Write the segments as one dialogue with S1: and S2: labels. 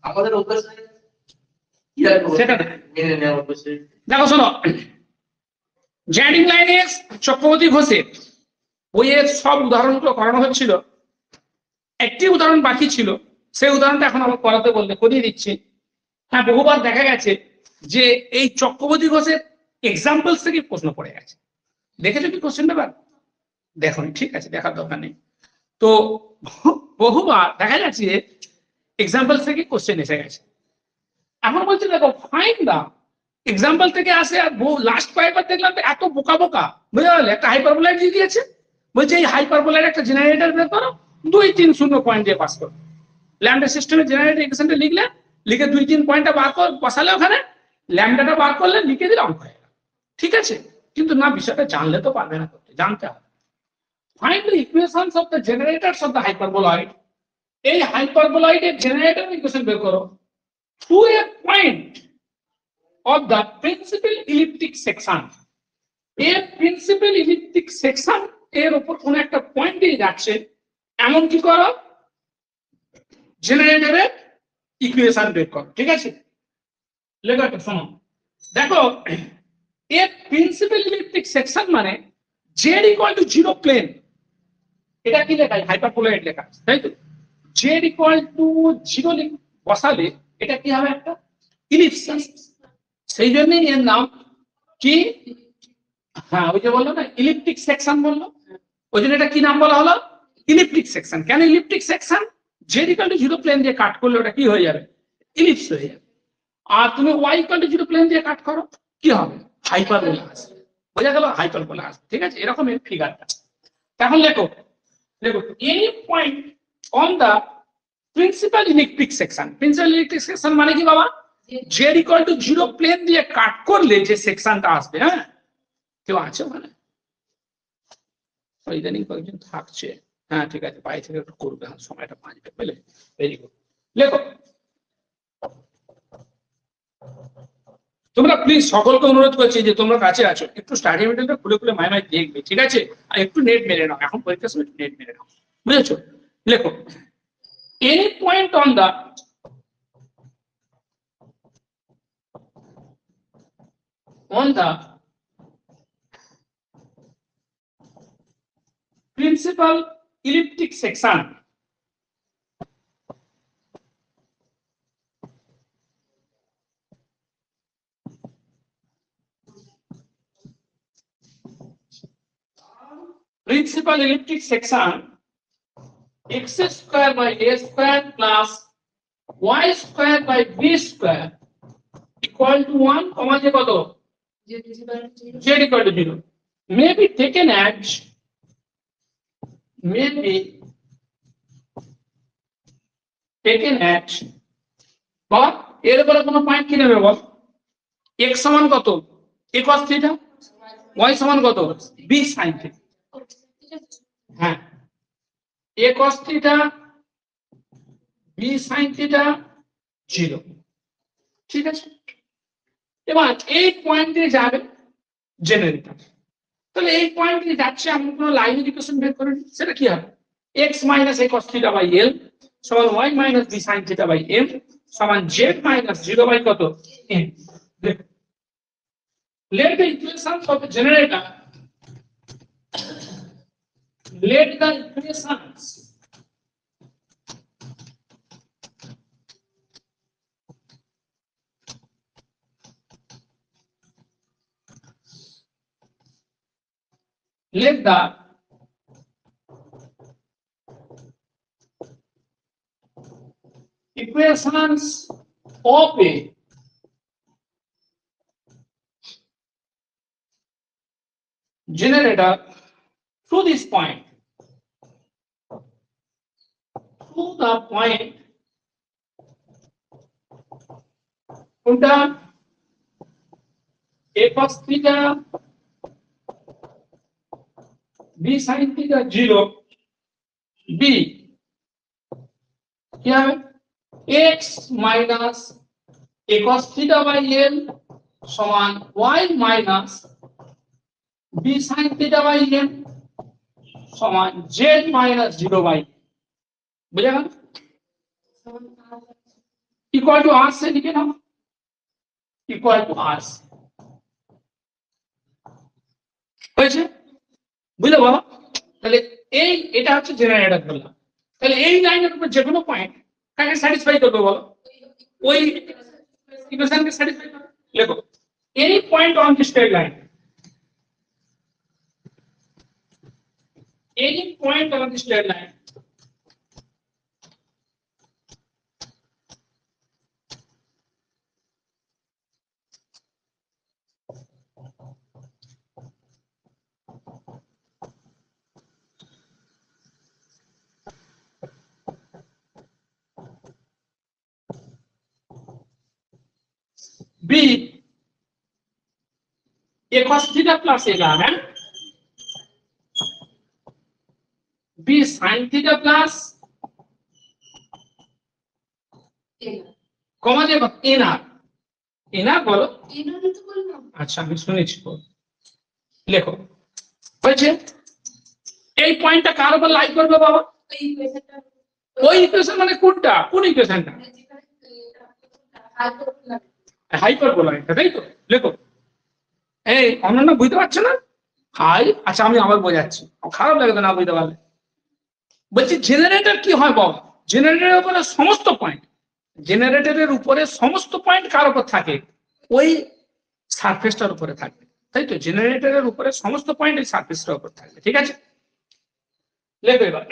S1: আমাদের অভ্যাস সেটা মেনে নেওয়া অভ্যাস। দেখো শোনো, জ্যাডিং লাইনের চক্রবর্তী ঘোষের বইয়ের সব উদাহরণগুলো করানো হচ্ছিল, একটি উদাহরণ বাকি ছিল, সেই উদাহরণটা এখন আমার করাতে বললে করিয়ে দিচ্ছি। হ্যাঁ, বহুবার দেখা গেছে যে এই চক্রবর্তী ঘোষের এক্সাম্পলস থেকে প্রশ্ন পড়ে গেছে। দেখেছো কি কোশ্চেন ব্যাপার? দেখো, ঠিক আছে, দেখার দরকার নেই। তো বহুবার দেখা যাচ্ছে এক্সাম্পল থেকে কোশ্চেন এসে গেছে। এখন বলছে দেখো ফাইন্ড দা এক্সাম্পল থেকে আসে, আর লাস্ট কয়েকবার দেখলাম তো এত বোকা বোকা, বুঝতে পারলে? একটা হাইপারবোলাইড দিয়ে দিয়েছে, বলছে এই হাইপারবোলাইড একটা জেনারেটর বের করো, 2-3 পয়েন্ট দিয়ে পাস করো। ল্যামডা সিস্টেমের জেনারেটর ইকুয়েশনটা লিখলে, লিখে 2-3 পয়েন্টটা বার করে বসালে, ওখানে ল্যামডাটা বার করলে, লিখে দিলে অঙ্ক হয়ে গেল। ঠিক আছে, কিন্তু না, বিষয়টা জানলে তো পারবে না করতে, জানতে হবে। Find the equations of the generators of the hyperboloid. এই হাইপারবোলয়েডের জেনারেটর ইকুয়েশন বের করো through a point of the principal elliptic section. এই প্রিন্সিপাল ইলিপ্টিক সেকশন এর উপর কোন একটা পয়েন্ট দিয়ে যাচ্ছে, এমন কি করো, জেনারেটরের ইকুয়েশন বের করো। ঠিক আছে, লেখাটা শোনো, দেখো এর প্রিন্সিপাল ইলিপ্টিক সেকশন মানে জেড ইকুয়াল টু 0 প্লেন। এটা কি লেখা? হাইপারবোলয়েড লেখা, তাই তো? জেড ইকুয়াল টু 0 বসালে এটা কি হবে? একটা ইলিপস। সেই জন্যই এর নাম কি? হ্যাঁ, ওই যে বললো না ইলিপ্টিক সেকশন বললো, ওই জন্য এটা কি নাম বলা হলো? Elliptic section. কেন elliptic section? Z equal to 0 plane দিয়ে কাট করলে ওটা কি হয়ে যাবে? ইলিপস হয়ে যাবে। আর তুমি ওয়াই ইকুয়াল টু 0 প্লেন দিয়ে কাট করো, কি হবে? হাইপারবোলা আসবে। বোঝা গেল? হাইপারবোলা আসবে। ঠিক আছে, এরকম এই ফিগারটা। এখন লেখো, লেখো any point on the principal electric section. Principal electric section মানে কি বাবা? জেড ইকুয়াল টু 0 প্লেন দিয়ে কাট করলে যে সেকশনটা আসবে। হ্যাঁ, কেউ আছে ওখানে? ইদানিং কয়েকজন থাকছে। হ্যাঁ, ঠিক আছে, বাইরে থেকে একটু করবে, সময়টা বাঁচবে, বুঝলে? Very good. লেখো, তোমরা প্লিজ সকলকে অনুরোধ করছি যে তোমরা কাছে আছো, একটু স্টাডি মেটেরিয়ালটা খুলে খুলে মায় মায় দেখবে। ঠিক আছে, আর একটু নেট মেরে নাও, এখন পরীক্ষার সময় নেট মেরে নাও, বুঝেছো? লেখো, any point on the principal elliptic section x square by a square plus y square by b square equal to 1, যে কত? z equal to 0 may be taken as বা এর উপরে কোনো পয়েন্ট কি নেবে বল? x সমান কত? a cos থিটা, y সমান কত? b sin theta. হ্যাঁ, a cos theta, b sin theta 0। ঠিক আছে, এবার এই পয়েন্ট দিয়ে যাবে জেনারেটর। তাহলে এই পয়েন্ট দিয়ে যাচ্ছে, আমি কোনো লাইন ইকুয়েশন বের করে নিই, সেটা কি হবে? x minus a cos theta by l সমান y minus b sin theta by m সমান z minus 0 by কত? m. Let the equations of the generator, let the equations let the equations of a generator through this point, through the point কোনটা? a cos theta b sin theta 0 b কি হবে? x minus a cos theta by l সমান y minus b sin theta by m সমান z minus 0 by, বুঝা গেল? Equal to আর সে লিখে নাও, equal to আর হয়েছে, বুঝলে বাবা? তাহলে এটা হচ্ছে জেনারেটর বললাম। তাহলে এই লাইনের উপর যে কোনো পয়েন্ট কাকে স্যাটিসফাই করবে বলো? ওই ইকুয়েশনকে স্যাটিসফাই করবে। লেখো any point on the straight line, any point on the straight line B a cos theta plus a है B sin theta plus কমা দেব এনআর, এনআর বলো, আচ্ছা আমি শুনেছি, লেখো হয়েছে। এই পয়েন্টটা কার উপর লাই করবে বাবা? ওই ইকুয়েশন মানে কোনটা, কোন ইকুয়েশনটা? হাইপারবোলা, তাই তো? লেখো এই অনন্য বুঝতে পারছো না? হাই, আচ্ছা আমি আবার বোঝাচ্ছি, খারাপ লাগবে না বুঝতে পারলে। বলছি জেনারেটর কি হয় বাবা? জেনারেটরের উপরে সমস্ত পয়েন্ট, জেনারেটরের উপরে সমস্ত পয়েন্ট কার উপর থাকে? ওই সারফেসটার উপরে থাকবে, তাই তো? জেনারেটরের উপরে সমস্ত পয়েন্ট এই সারফেসটার উপর থাকবে, ঠিক আছে? লেখো এবার,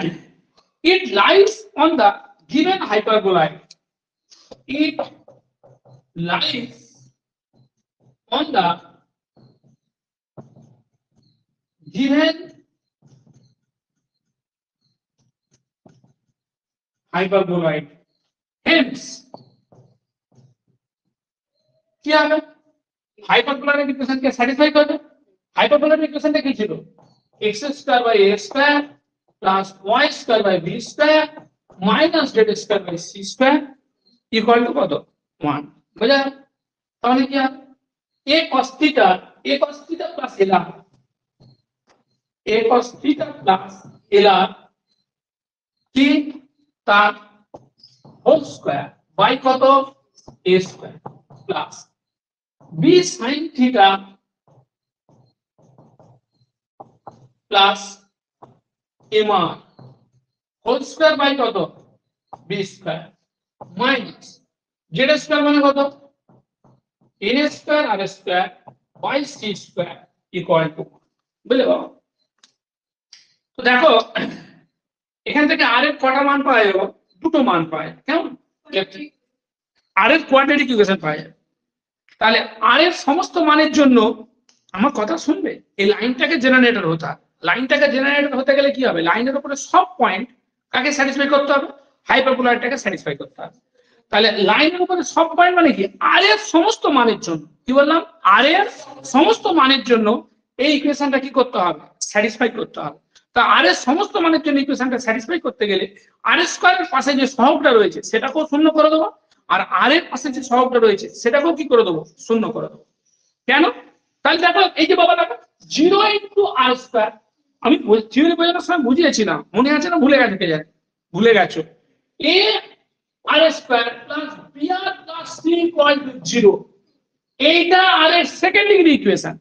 S1: it lies on the given hyperboloid, it lies on the given hyperboloid, hence কি হবে? হাইপারবোলার ইকুয়েশনকে স্যাটিসফাই করবে। হাইপারবোলার ইকুয়েশনটা কি ছিল? x square by a square plus y square by b square minus z square by c square equal to কত? 1। বুঝা? তাহলে কি হবে? a cos theta plus lr, a cos theta plus lr কি তার হোল স্কয়ার বাই কত? a square plus b sin theta plus mr whole square by কত? b square minus z square মানে কত? n square r square by c square equal two, বুঝলে বাবা? তো দেখো এখান থেকে আর এর কটা মান পাওয়া যাবে? দুটো মান পাওয়া যাবে, কেমন? আর এর কোয়াড্রেটিক ইকুয়েশন পাওয়া যাবে। তাহলে আর এর সমস্ত মানের জন্য আমার কথা শুনবে, এই লাইনটাকে জেনারেটর হতে হবে। লাইনটাকে জেনারেটর হতে গেলে কি হবে? লাইনের উপরে সব পয়েন্ট কাকে স্যাটিসফাই করতে হবে? হাইপারবোলারটাকে স্যাটিসফাই করতে হবে। তাহলে লাইনের উপরে সব পয়েন্ট মানে কি? আর এর সমস্ত মানের জন্য, কি বললাম? আর এর সমস্ত মানের জন্য এই ইকুয়েশনটা কি করতে হবে? স্যাটিসফাই করতে হবে। তা আর এর সমস্ত মানের জন্য ইকুয়েশনটা স্যাটিসফাই করতে গেলে আর স্কয়ারের পাশে যে সহগটা রয়েছে সেটাকেও শূন্য করে দেবো, আর আর এর পাশে যে সহগটা রয়েছে সেটাকেও কি করে দেবো? শূন্য করে দেবো। কেন? তাহলে দেখো এই যে বাবা দেখো 0 ইনটু আর স্কয়ার, আমি থিওরি বোঝানোর সময় বুঝিয়েছিলাম, মনে আছে না ভুলে গেছে? কে জানে ভুলে গেছো? a r square plus b r plus c equal to 0, এইটা আর এর সেকেন্ড ডিগ্রি ইকুয়েশন।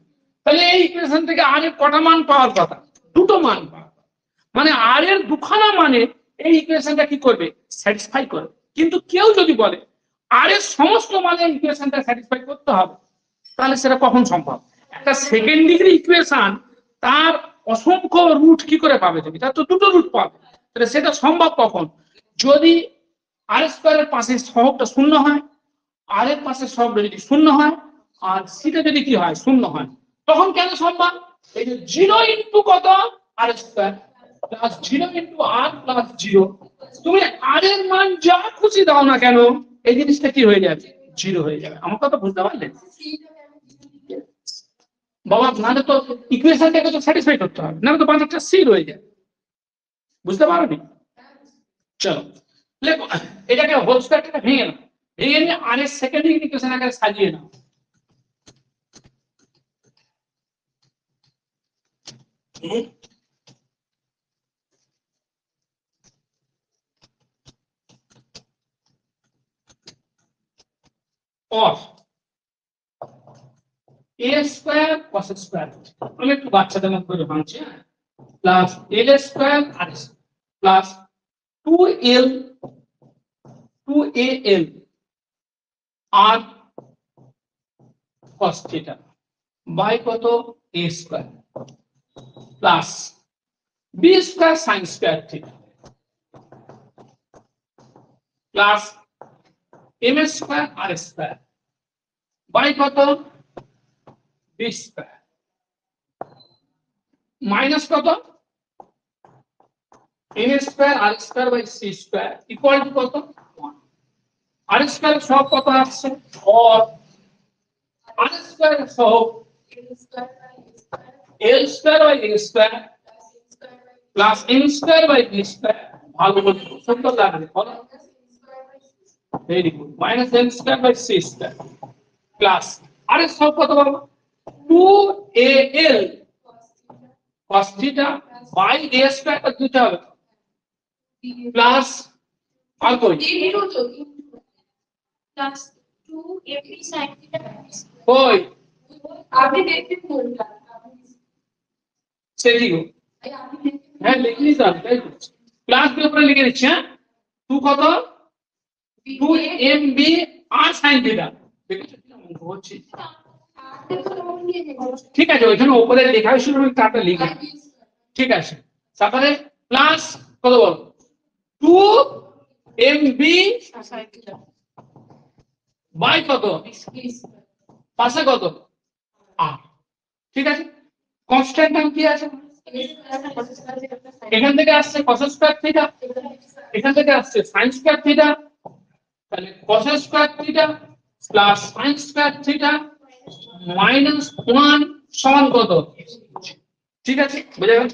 S1: তাহলে এই ইকুয়েশন থেকে আর এর কটা মান পাওয়ার কথা? দুটো মান পাওয়ার, মানে আর এর দুখানা মানে এই ইকুয়েশনটা কি করবে? স্যাটিসফাই করবে। কিন্তু কেউ যদি বলে আর এর সমস্ত মানে ইকুয়েশনটা স্যাটিসফাই করতে হবে, তাহলে সেটা কখন সম্ভব? একটা সেকেন্ড ডিগ্রি ইকুয়েশন তার অসংখ্য রুট কি করে পাবে তুমি? তার তো দুটো রুট পাবে। তাহলে সেটা সম্ভব কখন? যদি আর স্কয়ারের পাশে সহগটা শূন্য হয়, আর এর পাশে সহগটা যদি শূন্য হয়, আর সিটা যদি কি হয়? শূন্য হয়। তখন কেন সম্ভব? এই যে 0 ইনটু কত? আর স্কয়ার প্লাস 0 ইনটু আর প্লাস 0, তুমি আর এর মান যা খুশি দাও না কেন এই জিনিসটা কি হয়ে যাবে? 0 হয়ে যাবে। আমার কথা বুঝতে পারলেন বাবা? নাহলে তো ইকুয়েশনটাকে তো স্যাটিসফাই করতে হবে, নাহলে তো পাঁচ একটা সি রয়ে যাবে। বুঝতে পারোনি? চলো লেখো এটাকে হোল স্কয়ারটাকে ভেঙে নাও, ভেঙে নিয়ে আর এর সেকেন্ড ডিগ্রি ইকুয়েশন আকারে সাজিয়ে নাও। Of a square cos square, আমি একটু বাচ্চাদের মতো করে ভাঙছি, প্লাস এল স্কোয়ার আর প্লাস 2l 2al আর cos থিটা বাই কত a square plus b square sin square theta plus m square r square by কত b স্কয়ার মাইনাস কত n square r square by c square equal to কত 1 r square সব কত আসছে और r square সব l square by a square plus n square by b square ভালো করে সুন্দর লাগবে বলো very good minus n square by c square plus r সব কত পাবো 2al cos theta by a square কত দিতে হবে প্লাস আর কই
S2: प्लस 2ab sin थीटा
S1: কই
S2: आपने देखते बोला
S1: সে দিও হ্যাঁ লিখে নিতে হবে তাই তো ক্লাস के ऊपर লিখে দিচ্ছি হ্যাঁ 2 কত 2mb r sin থিটা দেখেছো কি অঙ্ক হচ্ছে ঠিক আছে ওইখানে উপরে লেখা ছিল আমি তারটা লিখে ঠিক আছে তারপরে প্লাস কত বল 2mb
S2: sin थीटा
S1: বাই কত পাশে কত r ঠিক আছে কনস্ট্যান্ট নাম কি আছে এখান থেকে আসছে cos স্কয়ার থিটা এখান থেকে আসছে sin স্কয়ার থিটা তাহলে cos square theta plus sin square theta minus 1 সমান কত ঠিক আছে বুঝা গেল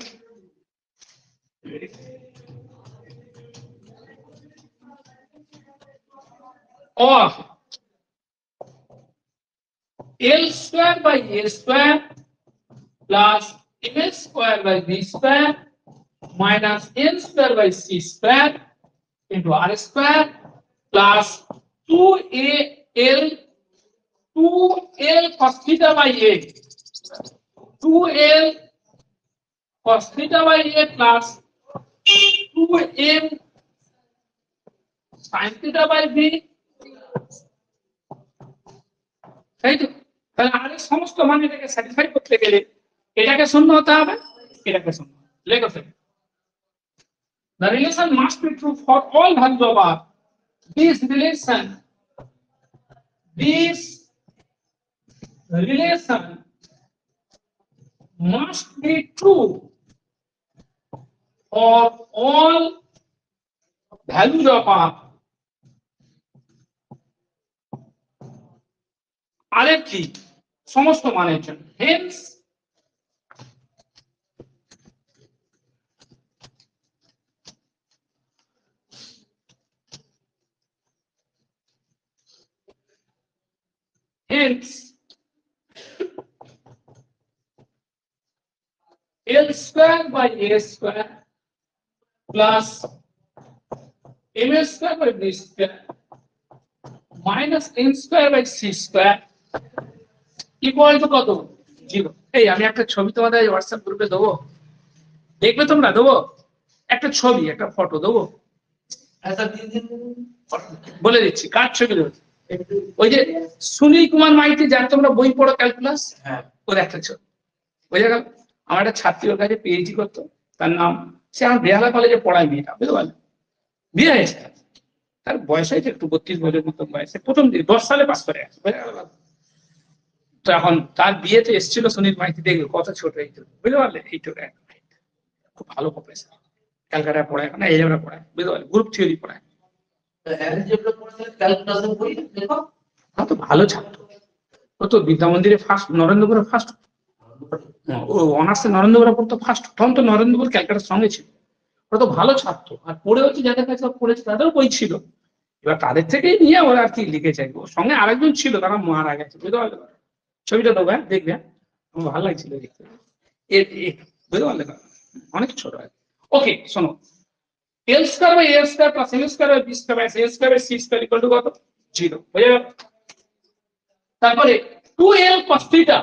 S1: और l square by a square plus m square by b square minus n square by c square into r square plus 2al cos theta by a 2al cos theta by a plus 2m sin theta by b তাই তো তাহলে আর সমস্ত মান এটাকে satisfy করতে গেলে এটাকে শূন্য হতে হবে এটাকে শূন্য লেখো ফেলে the relation must be true for all values of r this relation must be true for all values of r আরেক কি সমস্ত মানের জন্য hence l square by a square plus m square by b square minus n square by c square equal to কত 0 এই আমি একটা ছবি তোমাদের হোয়াটসঅ্যাপ গ্রুপে দেবো দেখবে তোমরা দেবো একটা ছবি একটা ফটো দেবো বলে দিচ্ছি কার ছবি দেবো ওই যে সুনীল কুমার মাইতি যার তোমরা বই পড়ো ক্যালকুলাস ওর একটা ছবি বুঝে গেল আমার একটা ছাত্রী ওর কাছে পিএইচডি করতো তার নাম সে আমার বেহালা কলেজে পড়ায় মেয়েটা বুঝতে পারলে বিয়ে হয়েছে তার বয়স হয়েছে একটু 32 বছরের মতো বয়সে প্রথম 10 সালে পাস করে আছে বুঝে গেল তো এখন তার বিয়েতে এসেছিল সুনীল মাইতি দেখবে কত ছোট এইটুকু বুঝতে পারলে এইটুকু খুব ভালো প্রফেসর ক্যালকাটায় পড়ায় না এই জায়গায় পড়ায় বুঝতে পারলে গ্রুপ থিওরি পড়ায় তো ভালো ছাত্র ও তো বিদ্যা মন্দিরে ফার্স্ট নরেন্দ্রপুরে ফার্স্ট ও অনার্সে নরেন্দ্রপুরে পড়তো ফার্স্ট তখন তো নরেন্দ্রপুর ক্যালকাটার সঙ্গে ছিল ওরা তো ভালো ছাত্র আর পড়ে হচ্ছে যাদের কাছে পড়েছে তাদেরও বই ছিল এবার তাদের থেকেই নিয়ে ওরা আর কি লিখেছে ওর সঙ্গে আরেকজন ছিল তারা মারা গেছে বুঝতে পারলে ছবিটা দেবো হ্যাঁ দেখবে আমার ভালো লাগছিল দেখতে বুঝতে পারলে অনেক ছোট হয় ওকে শোনো l square by a square plus m square by b square by c square by c square equal to কত 0 বুঝে গেল তারপরে 2l cos theta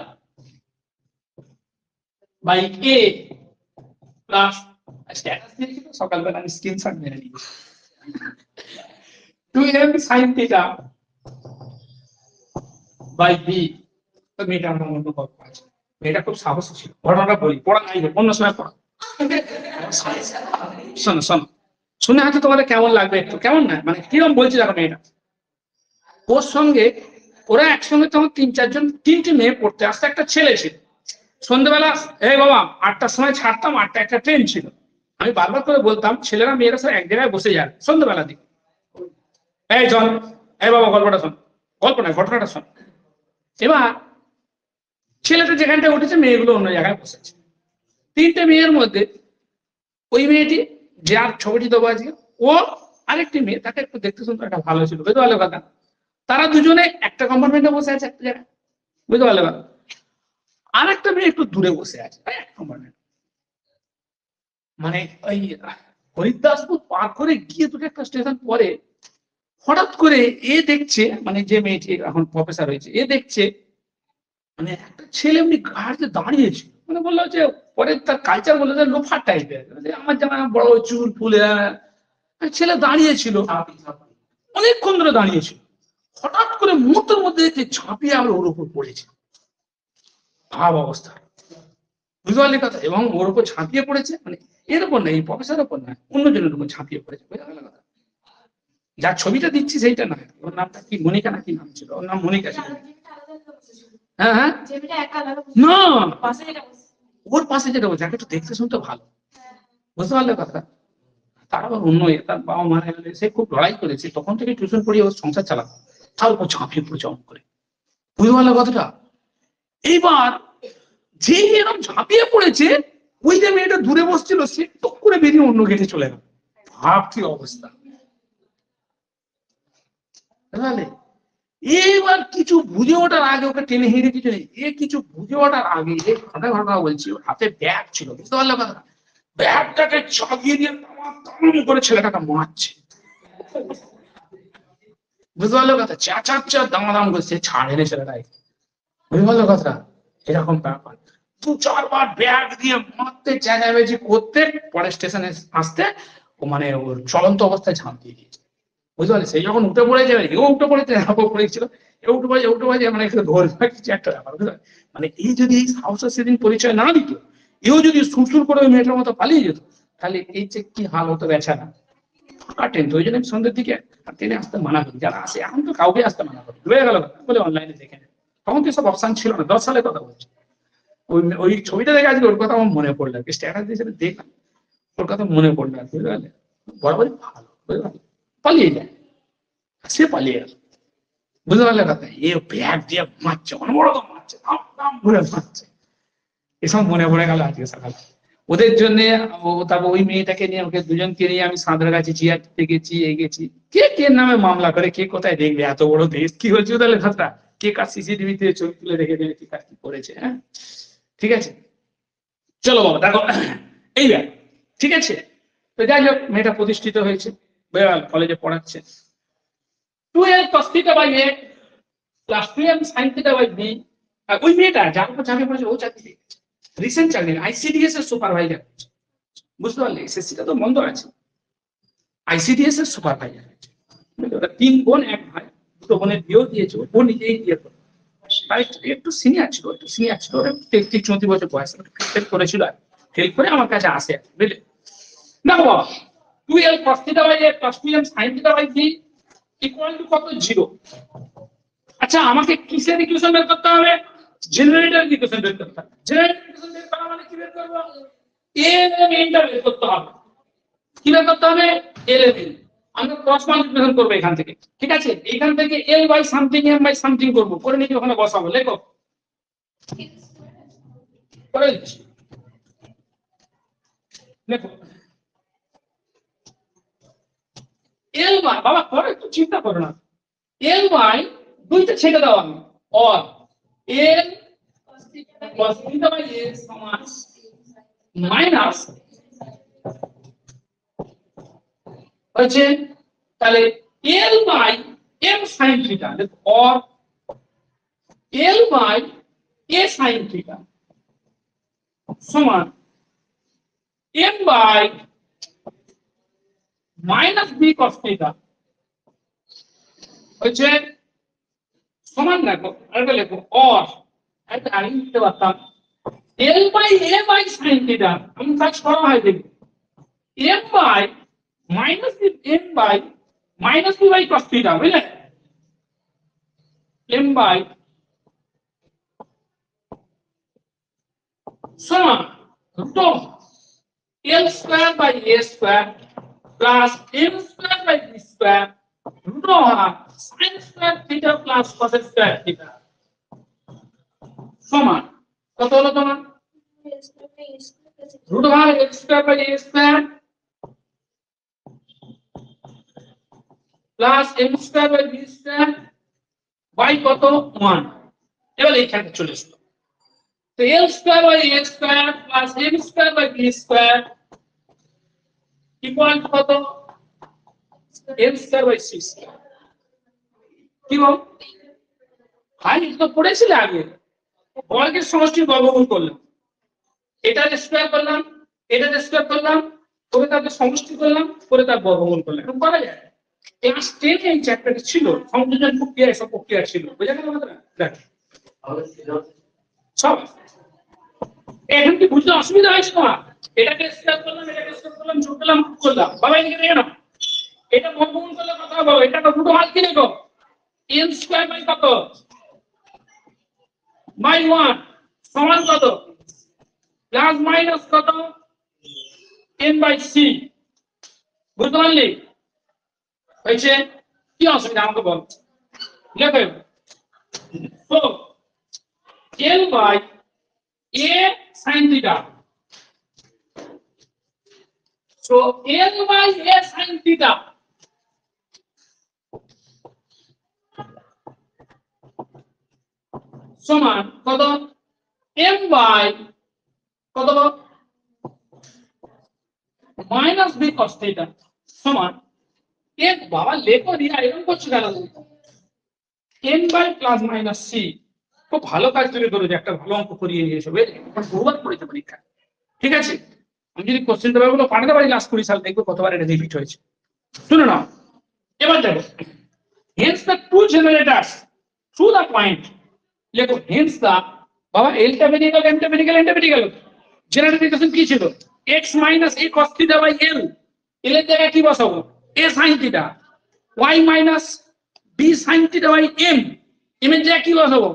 S1: by a plus status দিয়েছি তো সকালবেলা আমি স্ক্রিনশট মেরে নিয়েছি 2l sin theta by b। তো মেয়েটা আমার মনে গল্প আছে, মেয়েটা খুব সাহসী ছিল। ঘটনাটা বলি, পড়া নাই অন্য সময় পড়া। শোনো শোনো, শুনে হয়তো তোমাদের কেমন লাগবে, একটু কেমন না মানে কিরম বলছি দেখো। মেয়েটা ওর সঙ্গে, ওরা একসঙ্গে তখন 3-4 জন, 3টে মেয়ে পড়তে আসতে, একটা ছেলে ছিল। সন্ধ্যেবেলা এই বাবা 8টার সময় ছাড়তাম, 8টা একটা ট্রেন ছিল। আমি বারবার করে বলতাম ছেলেরা মেয়েরা সব এক জায়গায় বসে যান সন্ধ্যেবেলা দিকে, এই চল, এই বাবা গল্পটা শোন, গল্প না ঘটনাটা শোন। এবার ছেলেটা যেখানটায় উঠেছে, মেয়েগুলো অন্য জায়গায় বসেছে। 3টে মেয়ের মধ্যে ওই মেয়েটি, যার ছবিটি দেবো আজকে, ও আরেকটি মেয়ে, তাকে একটু দেখতে শুনতে একটা ভালো ছিল, বুঝতে পারলো কথা। তারা দুজনে একটা কম্পার্টমেন্টে বসে আছে একটা জায়গায়, বুঝতে পারলো কথা। আর একটা মেয়ে একটু দূরে বসে আছে এক কম্পার্টমেন্ট, মানে ওই হরিদাসপুর পার করে গিয়ে দুটো একটা স্টেশন পরে হঠাৎ করে এ দেখছে, মানে যে মেয়েটি এখন প্রফেসর হয়েছে, এ দেখছে মানে একটা ছেলে এমনি গাড়িতে দাঁড়িয়েছে, মানে বললো যে পরে তার কালচার বললো যে লোফার টাইপের, আমার জামা বড় চুল ফুলে, ছেলে দাঁড়িয়েছিল অনেকক্ষণ ধরে দাঁড়িয়েছিল। হঠাৎ করে মুহূর্তের মধ্যে ঝাঁপিয়ে আমরা ওর উপর পড়েছে, ভাব অবস্থা, বুঝতে পারলি কথা। এবং ওর উপর ঝাঁপিয়ে পড়েছে, মানে এর উপর না, এই প্রফেসরের উপর না, অন্যজনের উপর ঝাঁপিয়ে পড়েছে, বুঝতে পারলে কথা। যার ছবিটা দিচ্ছি সেইটা না, ওর নামটা কি মনিকা না কি নাম ছিল, ওর নাম মনিকা ছিল। হ্যাঁ হ্যাঁ না, ওর পাশে যেটা বলছে একটু দেখতে শুনতে ভালো, বুঝতে পারলে কথা। তার আবার অন্য, তার বাবা মারা গেলে সে খুব লড়াই করেছে, তখন থেকে টিউশন পড়িয়ে ওর সংসার চালাতো, তার উপর ঝাঁপিয়ে পড়েছে অঙ্ক করে, বুঝতে পারলে কথাটা। এইবার যে এরকম ঝাঁপিয়ে পড়েছে, ওই যে মেয়েটা দূরে বসছিল, সে টুক করে বেরিয়ে অন্য গেটে চলে গেল। ভাব কি অবস্থা, বুঝলে। এবার কিছু বুঝে ওঠার আগে, ওকে টেনে হেঁটে কিছু নেই, এ কিছু বুঝে ওঠার আগে, এ ঘটনা বলছি, ওর হাতে ব্যাগ ছিল, বুঝতে পারলে কথা। ব্যাগটাকে চাপিয়ে দিয়ে তাম করে ছেলেটাকে মারছে, বুঝতে পারলো কথা। চেঁচাচ্ছে দাম করছে, ছাড়ে নে ছেলেটাই, বুঝতে পারলো কথা। এরকম ব্যাপার 2-4 বার ব্যাগ দিয়ে মারতে, চেঁচামেচি করতে, পরে স্টেশনে আসতে ও মানে ওর চলন্ত অবস্থায় ঝাঁপ দিয়ে দিয়েছে, বুঝতে পারলি। সেই যখন উঠে পড়ে যাবে, এও উঠে পড়েছে, পড়েছিল, এ উঠে পড়ে মানে ধরবে কিছু একটা ব্যাপার, বুঝতে পারলি। মানে এই যদি এই সাহসের সেদিন পরিচয় না দিত, এও যদি সুরসুর করে ওই মেয়েটার মতো পালিয়ে যেত, তাহলে এই যে কি হাল হতো বেচারা। ফাঁকা ট্রেন তো, ওই জন্য সন্ধ্যের দিকে ট্রেনে আসতে মানা করি, যারা আসে এখন তো কাউকে আসতে মানা করি, রয়ে গেল বলে অনলাইনে দেখে নেয়। তখন তো সব অপশন ছিল না, 10 সালের কথা বলছি। ওই ছবিটা দেখে আজকে ওর কথা আমার মনে পড়লো, স্ট্যাটাস দিয়ে দেখলাম, ওর কথা মনে পড়লো, বুঝতে পারলে। বরাবরই ভালো, বুঝতে পারলে, পালিয়ে যায়, সে পালিয়ে গেল, বুঝতে পারলে কথা। এ ব্যাগ দিয়ে মারছে, অনবরত মারছে, দাম ঘুরে মারছে। এসব মনে পড়ে গেল আজকে সকালে ওদের জন্য। তারপর ওই মেয়েটাকে নিয়ে, ওকে দুজনকে নিয়ে আমি সাঁতরাগাছি জিআরটিতে গেছি, গেছি। কে কে নামে মামলা করে, কে কোথায় দেখবে, এত বড় দেশ, কি হয়েছে তাহলে কথা, কে কার সিসিটিভি তে ছবি তুলে রেখে দেবে, কি কাজ কি করেছে। হ্যাঁ ঠিক আছে, চলো বাবা দেখো এই ব্যাগ, ঠিক আছে। তো যাই হোক, মেয়েটা প্রতিষ্ঠিত হয়েছে, বেড়াল কলেজে পড়াচ্ছে। 2l cos theta by a plus 2m sin theta by b। ওই মেয়েটা যার উপর চাকরি করেছে, ও চাকরি পেয়েছে, রিসেন্ট চাকরি, আইসিডিএস এর সুপারভাইজার, বুঝতে পারলে। এসএসসি টা তো বন্ধ আছে, আইসিডিএস এর সুপারভাইজার হয়েছে। 3 বোন 1 ভাই, 2 বোনের বিয়েও দিয়েছে, ও নিজেই বিয়ে করে। তাই একটু সিনিয়র ছিল, 33-34 বছর বয়স, হেল্প করেছিল, হেল্প করে আমার কাছে আসে, বুঝলে। দেখো বাবা, 2l cos theta by a plus 2m sin theta by b equal to কত, 0। আচ্ছা, আমাকে কিসের ইকুয়েশন বের করতে হবে? জেনারেটর ইকুয়েশন বের করতে হবে। জেনারেটর ইকুয়েশন বের করা মানে কি বের করব? এলিমেন্টটা বের করতে হবে। কি বের করতে হবে? এলিমেন্ট। আমরা ক্রস মাল্টিপ্লিকেশন করব এখান থেকে, ঠিক আছে। এখান থেকে l by something m by something করব, করে নিয়ে ওখানে বসাবো, লেখো করে দিচ্ছি, লেখো l বাই, বাবা করে একটু চিন্তা করো না, l বাই 2টা ছেড়ে দাও আমি, or l cos theta by a সমান মাইনাস হচ্ছে, তাহলে l by m sin theta, or L by A sin theta সমান M by minus B cos theta হচ্ছে সমান দেখো আরেকটা লেখো অর একটা আগে লিখতে পারতাম L by A by sin theta আমি কাজ করা হয় দেখি M by minus M by minus B by cos theta বুঝলে M by সমান root of L square by A square plus M square by B square root over sin square theta plus cos square theta সমান কত হলো তোমার root over L square by A square plus M square by B square by কত 1 এবার এইখানে চলে আসলো তো L square by A square plus M square by B square equal to কত M square by C square কি বল ভাই তো পড়েছিলে আগে বর্গের সমষ্টির বর্গমূল করলাম এটা স্কয়ার করলাম এটা স্কয়ার করলাম করে তার সমষ্টি করলাম করে তার বর্গমূল করলাম এরকম করা যায় ক্লাস 10 এই চ্যাপ্টারটা ছিল সংযোজন প্রক্রিয়া এসব প্রক্রিয়া ছিল বুঝা গেল আমাদের দেখ সব এখন কি বুঝতে অসুবিধা হয়েছে তোমার এটাকে স্কয়ার করলাম এটাকে স্কয়ার করলাম যোগ করলাম করলাম বাবা এদিকে দেখো না এটা বর্গমূল করলে কত হবে এটা তো দুটো হাত কি দেখো m স্কয়ার বাই কত বাই 1 সমান কত প্লাস মাইনাস কত n বাই c বুঝতে পারলি হয়েছে কি অসুবিধা আমাকে বল লেখো তো l by a sin theta so l by a sin theta সমান কত m by কত মাইনাস b cos theta সমান এক বাবা লেখো দিয়া এরকম করছো কেন n by plus minus c খুব ভালো কাজ তুমি করেছো একটা ভালো অঙ্ক করিয়ে নিয়েছো বুঝলে বহুবার পড়েছো পরীক্ষা ঠিক আছে আমি যদি কোশ্চেন পেপারগুলো পাঠাতে পারি লাস্ট 20 সাল দেখবো কতবার এটা রিপিট হয়েছে শুনো না এবার দেখো hence the two generators through the point লেখো হেন্স দ্য বাবা এলটা বেরিয়ে গেল এমটা বেরিয়ে গেল এমটা বেরিয়ে গেল জেনারেটর ইকুয়েশন কি ছিল x minus a cos theta by l l এর জায়গায় কি বসাবো a sin theta y minus b sin theta by m m এর জায়গায় কি বসাবো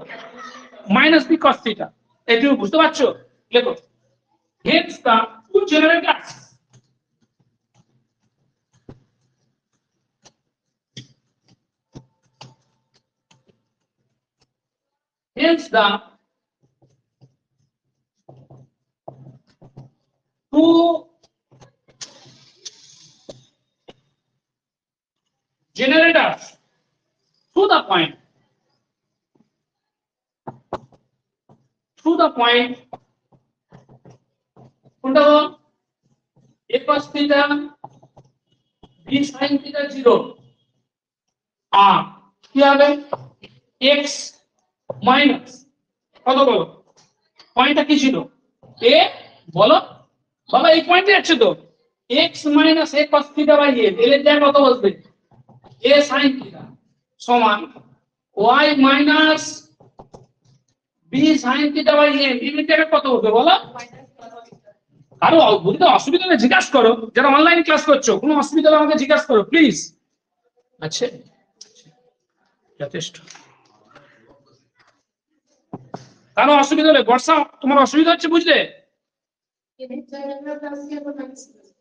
S1: minus b cos theta একটু বুঝতে পারছো লেখো hence the two generators hence the two generators to the point কোনটা a cos theta b sin theta 0 আর কি হবে x মাইনাস কত বলো পয়েন্টটা কি ছিল a বলো বাবা এই পয়েন্টে আছে তো x minus a cos theta by l এর জায়গায় কত বসবে a sin theta সমান y minus b sin theta by m এর জায়গায় কত হবে বলো কারো বুঝতে অসুবিধা হলে জিজ্ঞাসা করো যারা অনলাইন ক্লাস করছো কোনো অসুবিধা হলে আমাকে জিজ্ঞাসা করো প্লিজ আচ্ছা যথেষ্ট কারো অসুবিধা হলে বর্ষা তোমার অসুবিধা হচ্ছে বুঝলে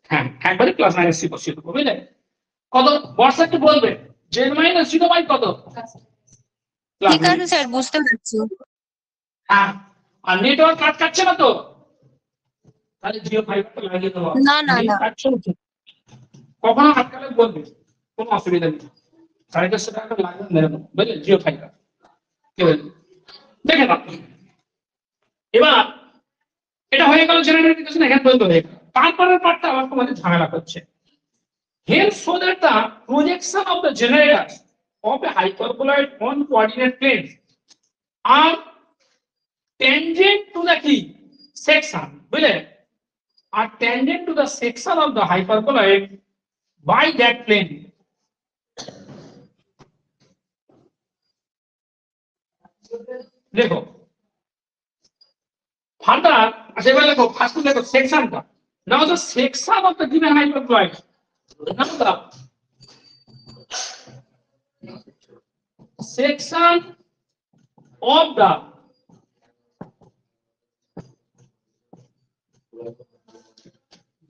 S1: হ্যাঁ একবারে প্লাস মাইনাস সি বসিয়ে দেবো বুঝলে কত বর্ষা কি বলবে জেড মাইনাস জিরো বাই কত
S3: ঠিক আছে স্যার বুঝতে পারছি
S1: হ্যাঁ আর নেটওয়ার্ক কাট কাটছে না তো তাহলে জিও ফাইবার লাগিয়ে দেবো
S3: না না না
S1: কখনো আটকালে বলবে কোনো অসুবিধা নেই 450 টাকা লাগবে মেরে দেবো বুঝলে জিও ফাইবার কি বলবে দেখেন আপনি এবার এটা হয়ে গেল জেনারেটর ইকুয়েশন এখানে বলতে হয়ে গেল তারপরের পার্টটা আবার তোমাদের ঝামেলা করছে hence so that the projection of the generators of a hyperboloid on coordinate planes R tangent to the কি section, বুঝলে, আর tangent to the section of the hyperboloid by that plane. দেখো ফার্দার, আচ্ছা এবার দেখো ফার্স্ট দেখো সেকশনটা। Now the section of the given hyperboloid, now the section of the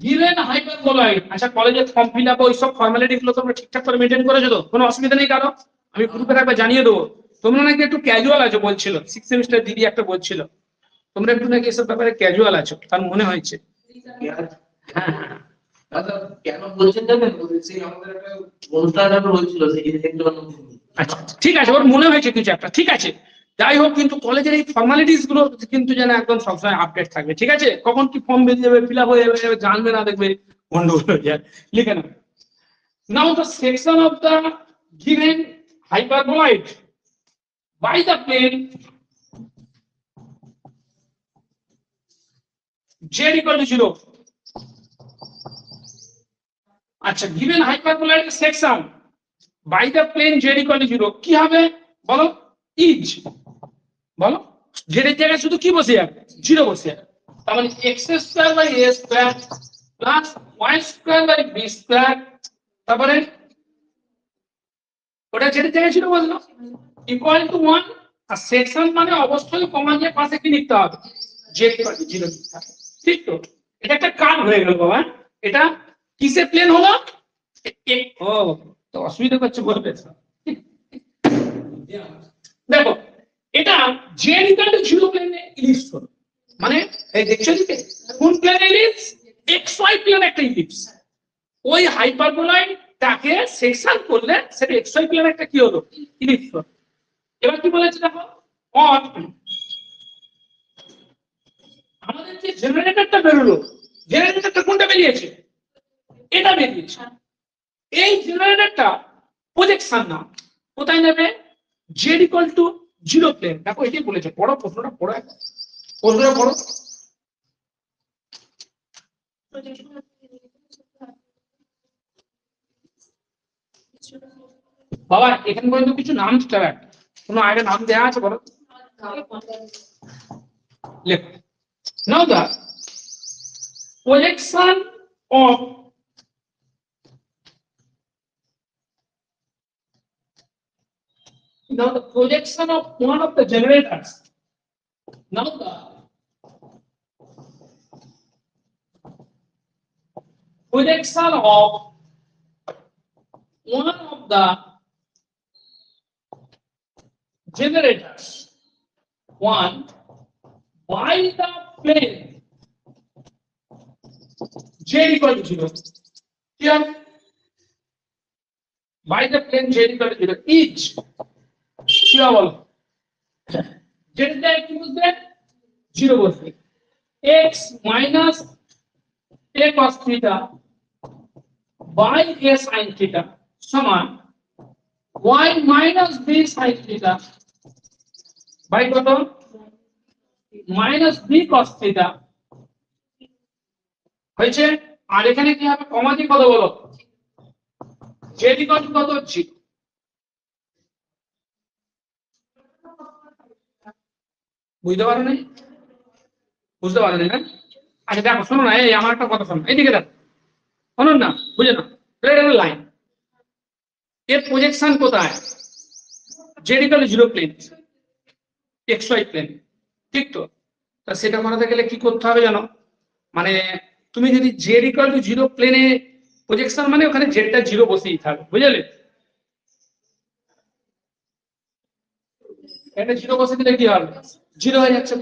S1: given hyperboloid. আচ্ছা কলেজে ফর্ম ফিল আপ ওই সব ফর্মালিটি গুলো তোমরা ঠিকঠাক করে মেইনটেইন করেছো তো? কোনো অসুবিধা নেই কারো? আমি গ্রুপে একবার জানিয়ে দেবো। তোমরা নাকি একটু ক্যাজুয়াল আছো বলছিল, 6 সেমিস্টার দিদি একটা বলছিল তোমরা একটু নাকি এসব ব্যাপারে ক্যাজুয়াল আছো, তার মনে হয়েছে।
S4: কেন বলছেন জানেন, আমাদের একটা অনুষ্ঠান হয়েছিল, আচ্ছা
S1: ঠিক আছে, ওর মনে হয়েছে কিছু একটা, ঠিক আছে। যাই হোক, কিন্তু কলেজের এই ফর্মালিটিস গুলো কিন্তু যেন একদম সবসময় আপডেট থাকবে, ঠিক আছে? কখন কি ফর্ম বেরিয়ে যাবে, ফিল আপ হয়ে যাবে, জানবে না, দেখবে গন্ডগোল হয়ে যায়। লিখে নাও। Now the section of the given hyperboloid by the plane z equal to 0. আচ্ছা, given hyperboloid section by the plane z equal to 0 কি হবে বলো? ইজ, বলো z এর জায়গায় শুধু কি বসে যাবে? 0 বসে যাবে। তার মানে x square by a square plus y square by b square, তারপরে ওটা z এর জায়গায় 0 বসলো, ইকুয়াল টু 1। আর সেকশন মানে অবশ্যই কমা দিয়ে পাশে কি লিখতে হবে? z equal to 0 লিখতে হবে, ঠিক তো? এটা একটা কার্ভ হয়ে গেল বাবা। এটা কিসে প্লেন হলো? ও তো অসুবিধা করছে বলবে। দেখো এটা z equal to 0 প্লেনে ইলিপস হলো, মানে এই দেখছো দিকে কোন প্লেনে ইলিপস? xy প্লেনে একটা ইলিপস। ওই হাইপারবোলয়েডটাকে সেকশন করলে সেটা xy প্লেনে একটা কি হলো? ইলিপস হলো। এবার কি বলেছে দেখো, অন আমাদের যে জেনারেটরটা বেরোলো, জেনারেটরটা কোনটা বেরিয়েছে? এটা বেরিয়েছে। এই জেনারেটরটা প্রজেকশন না, কোথায় নেবে? z equal to 0 plane. দেখো এটাই বলেছে, পড়ো প্রশ্নটা, পড়ো প্রশ্নটা পড়ো। বাবা এখানে পর্যন্ত কিছু নাম দিতে হবে, কোনো আগে নাম দেওয়া আছে বলো? লেখো। Now the projection of now the projection of one of the generators. Now the projection of one of the generators, one by the plane z equal to 0. Here by the plane z equal to 0 is বলো, যেটা কি বুঝবে? 0 বসবে। x minus a cos theta by a sin theta সমান y minus b sin theta by কত? minus b cos theta হয়েছে। আর এখানে কি হবে? কমা দিয়ে কত বলো? z equal to কত হচ্ছে? বুঝতে পারো না? বুঝতে পারো না? আচ্ছা দেখো শোনো না, এই আমার একটা কথা শোনো, এইদিকে দেখো, শুনুন না, বুঝে না, লাইন এর প্রজেকশন কোথায়? z equal to 0 plane, xy plane, ঠিক তো? তা সেটা করাতে গেলে কি করতে হবে জানো? মানে তুমি যদি z equal to 0 প্লেনে প্রজেকশন, মানে ওখানে জেডটা 0 বসেই থাকবে, বুঝলে? এটা 0 বসে দিলে কি হবে? 0 হয়ে যাচ্ছে,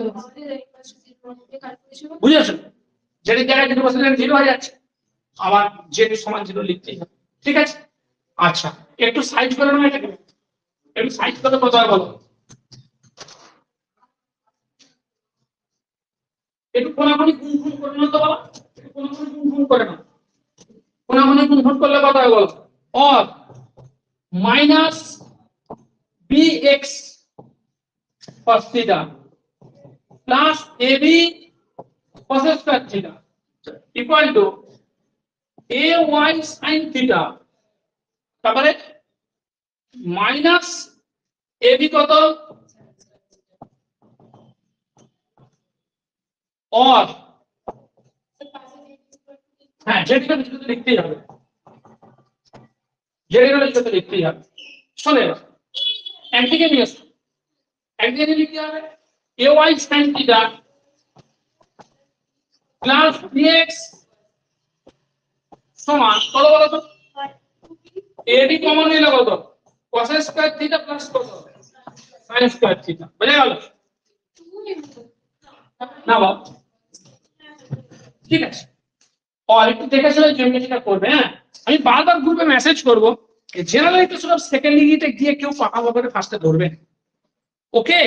S1: বুঝেছো? জেডের জায়গায় 0 বসে দিলে 0 হয়ে যাচ্ছে, আবার জেড সমান 0 লিখতেই হবে, ঠিক আছে? আচ্ছা একটু সাইজ করে নাও এটাকে, একটু সাইজ করে কত হয় বলো? একটু কোনাকুনি গুণ করে নাও তো বাবা, একটু কোনাকুনি গুণ করে নাও। কোনাকুনি গুণ করলে কত হয় বলো? Or minus bx cos theta plus AB cos square theta equal to AY sin theta তারপরে মাইনাস AB কত और হ্যাঁ যেটা যেটা লিখতেই হবে যেটা লিখতেই হবে চলে এবার একদিকে নিয়ে আসো একদিকে লিখতে হবে AY sin theta plus BX সমান কত বলো তো AB কমন নিলে কত cos স্কয়ার থিটা প্লাস কত sin স্কয়ার থিটা বুঝে গেল না বাবা ঠিক আছে और একটু দেখে শুনে জিওমেট্রিটা করবে হ্যাঁ আমি বারবার গ্রুপে মেসেজ করব জেনারেলি তো সব সেকেন্ড ডিগ্রিতে গিয়ে কেউ পাকামো করে ফার্স্টে ধরবে ওকে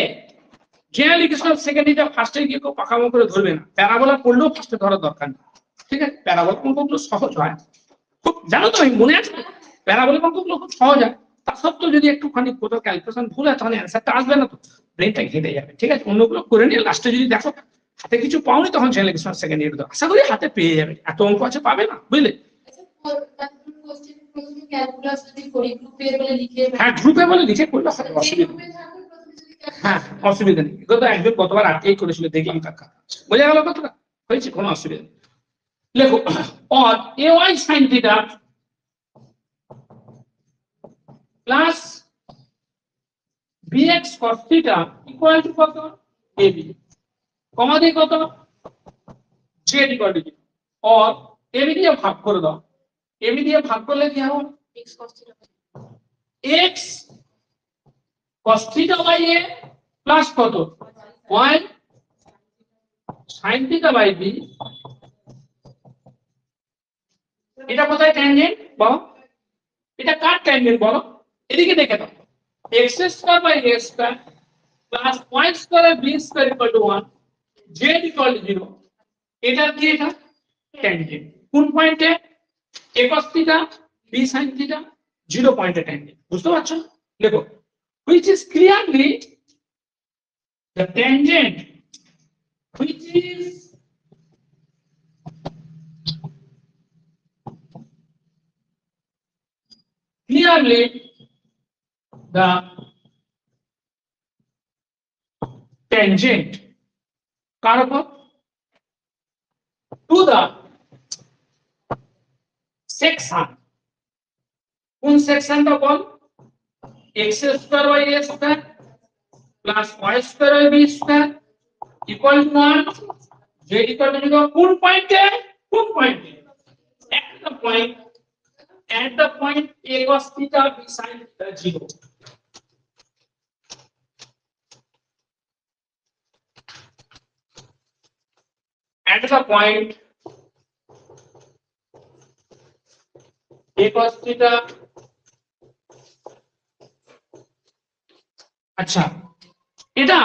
S1: জেনারেলি কিছু সেকেন্ড ডিগ্রিতে ফার্স্টে গিয়ে কেউ পাকামো করে ধরবে না প্যারাবোলা পড়লেও ফার্স্টে ধরার দরকার নেই ঠিক আছে প্যারাবোলা অঙ্কগুলো সহজ হয় খুব জানো তো আমি মনে আছে প্যারাবোলা অঙ্কগুলো খুব সহজ হয় তা সত্ত্বেও যদি একটুখানি কোথাও ক্যালকুলেশন ভুল হয় তাহলে অ্যান্সারটা আসবে না তো ব্রেনটা ঘেটে যাবে ঠিক আছে অন্যগুলো করে নিয়ে লাস্টে যদি দেখো হাতে কিছু পাওনি তখন জেনারেল কিছু সেকেন্ড ইয়ার দাও আশা করি হাতে পেয়ে যাবে এত অঙ্ক আছে পাবে না বুঝলে হ্যাঁ গ্রুপে বলে লিখে করলে হয় অসুবিধা হ্যাঁ অসুবিধা নেই এগুলো তো একজন গতবার আটকেই করেছিল দেখলাম কাকা বোঝা গেল কথাটা হয়েছে কোনো অসুবিধা নেই লেখো or AY sin theta plus BX cos theta equal to कत AB कमा দিয়ে কত z equal to or AB দিয়ে ভাগ করে দাও AB দিয়ে ভাগ করলে কি হবে x cos theta by a plus কত y sin theta by b এটা কোথায় ট্যানজেন্ট বলো এটা কার ট্যানজেন্ট বলো এদিকে দেখে দাও x square by a square plus y square by b square equal to 1 z equal to 0 এটা কি এটা ট্যানজেন্ট কোন পয়েন্টে a cos theta b sin theta 0 পয়েন্টে ট্যানজেন্ট বুঝতে পারছো দেখো which is clearly the tangent which is clearly the tangent কার উপর to the section কোন সেকশনটা বল x square by a square plus y square by b square equal to 1 z equal to 0 কোন পয়েন্টে at the point a cos theta b sin theta 0 at the point a cos theta আচ্ছা এটা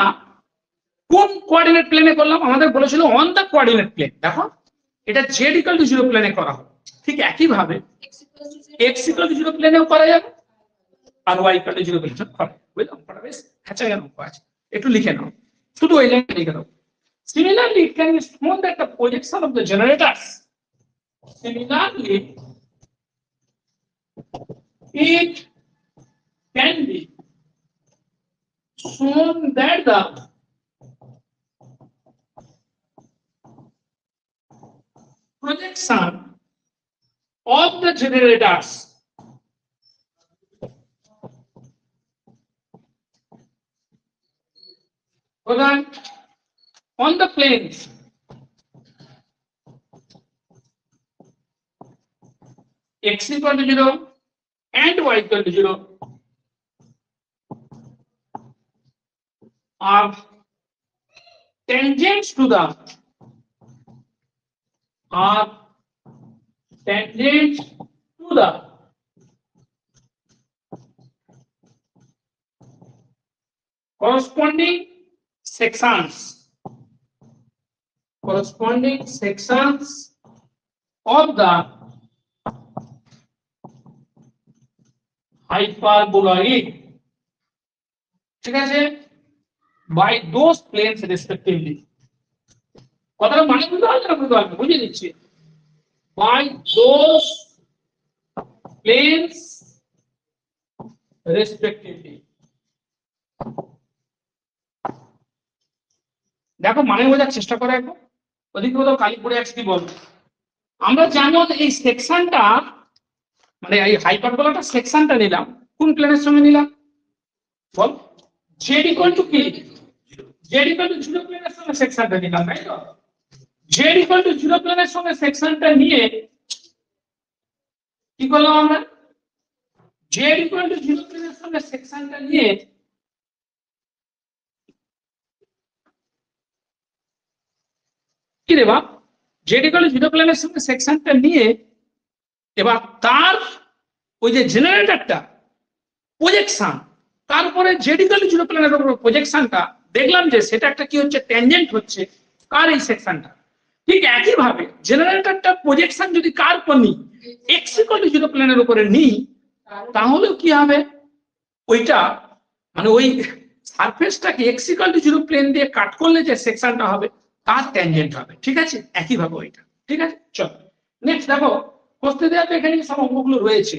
S1: কোন coordinate প্লেনে করলাম আমাদের বলেছিল on the coordinate plane দেখো এটা z ইকুয়াল টু 0 প্লেনে করা হবে ঠিক একই ভাবে x ইকুয়াল টু 0 প্লেনেও করা যাবে আর y ইকুয়াল টু 0 প্লেনেও করা যাবে বুঝলাম পড়া বেশ আচ্ছা কেন আছে একটু লিখে নাও শুধু ওই লাইনটা লিখে দাও similarly it can be shown that the projection of the generators similarly it can be shown that the projection of the generators on the planes x equal to 0 and y equal to 0 are tangents to the corresponding sections of the hyperboloid ঠিক আছে by those planes respectively. কথাটা মানে বুঝতে পারছো না? বুঝতে পারবে, বুঝিয়ে দিচ্ছি। by those planes respectively. দেখো মানে বোঝার চেষ্টা করো একবার, ওদিকে কোথাও কালি পড়ে আছে কি বলবো। আমরা যেমন এই সেকশনটা মানে এই হাইপারবোলাটা সেকশনটা নিলাম, কোন প্লেনের সঙ্গে নিলাম বল? জেড ইকুয়াল টু কি? জেড ইকুয়াল টু 0 প্লেনের সঙ্গে সেকশনটা নিলাম, তাই তো? জেড ইকুয়াল টু 0 প্লেনের সঙ্গে সেকশনটা নিয়ে কি করলাম আমরা? জেড ইকুয়াল টু 0 প্লেনের সঙ্গে সেকশনটা নিয়ে কি রে বাপ, জেড ইকুয়াল টু 0 প্লেনের সঙ্গে সেকশনটা নিয়ে এবার তার ওই যে জেনারেটরটা প্রজেকশন, তারপরে জেড ইকুয়াল টু 0 প্লেনের উপর প্রজেকশনটা দেখলাম যে সেটা একটা কি হচ্ছে, ট্যানজেন্ট হচ্ছে কার এই সেকশনটা। ঠিক একই ভাবে জেনারেটরটা প্রজেকশন যদি কার উপর নিই, এক্স ইকুয়াল টু 0 প্লেনের উপরে নিই, তাহলেও কি হবে, ওইটা মানে ওই সারফেসটাকে এক্স ইকুয়াল টু 0 প্লেন দিয়ে কাট করলে যে সেকশনটা হবে তার ট্যানজেন্ট হবে। ঠিক আছে, একই ভাবে ওইটা। ঠিক আছে, চলো নেক্সট দেখো। প্রশ্ন দেওয়া তো এখানে সব অঙ্কগুলো রয়েছে,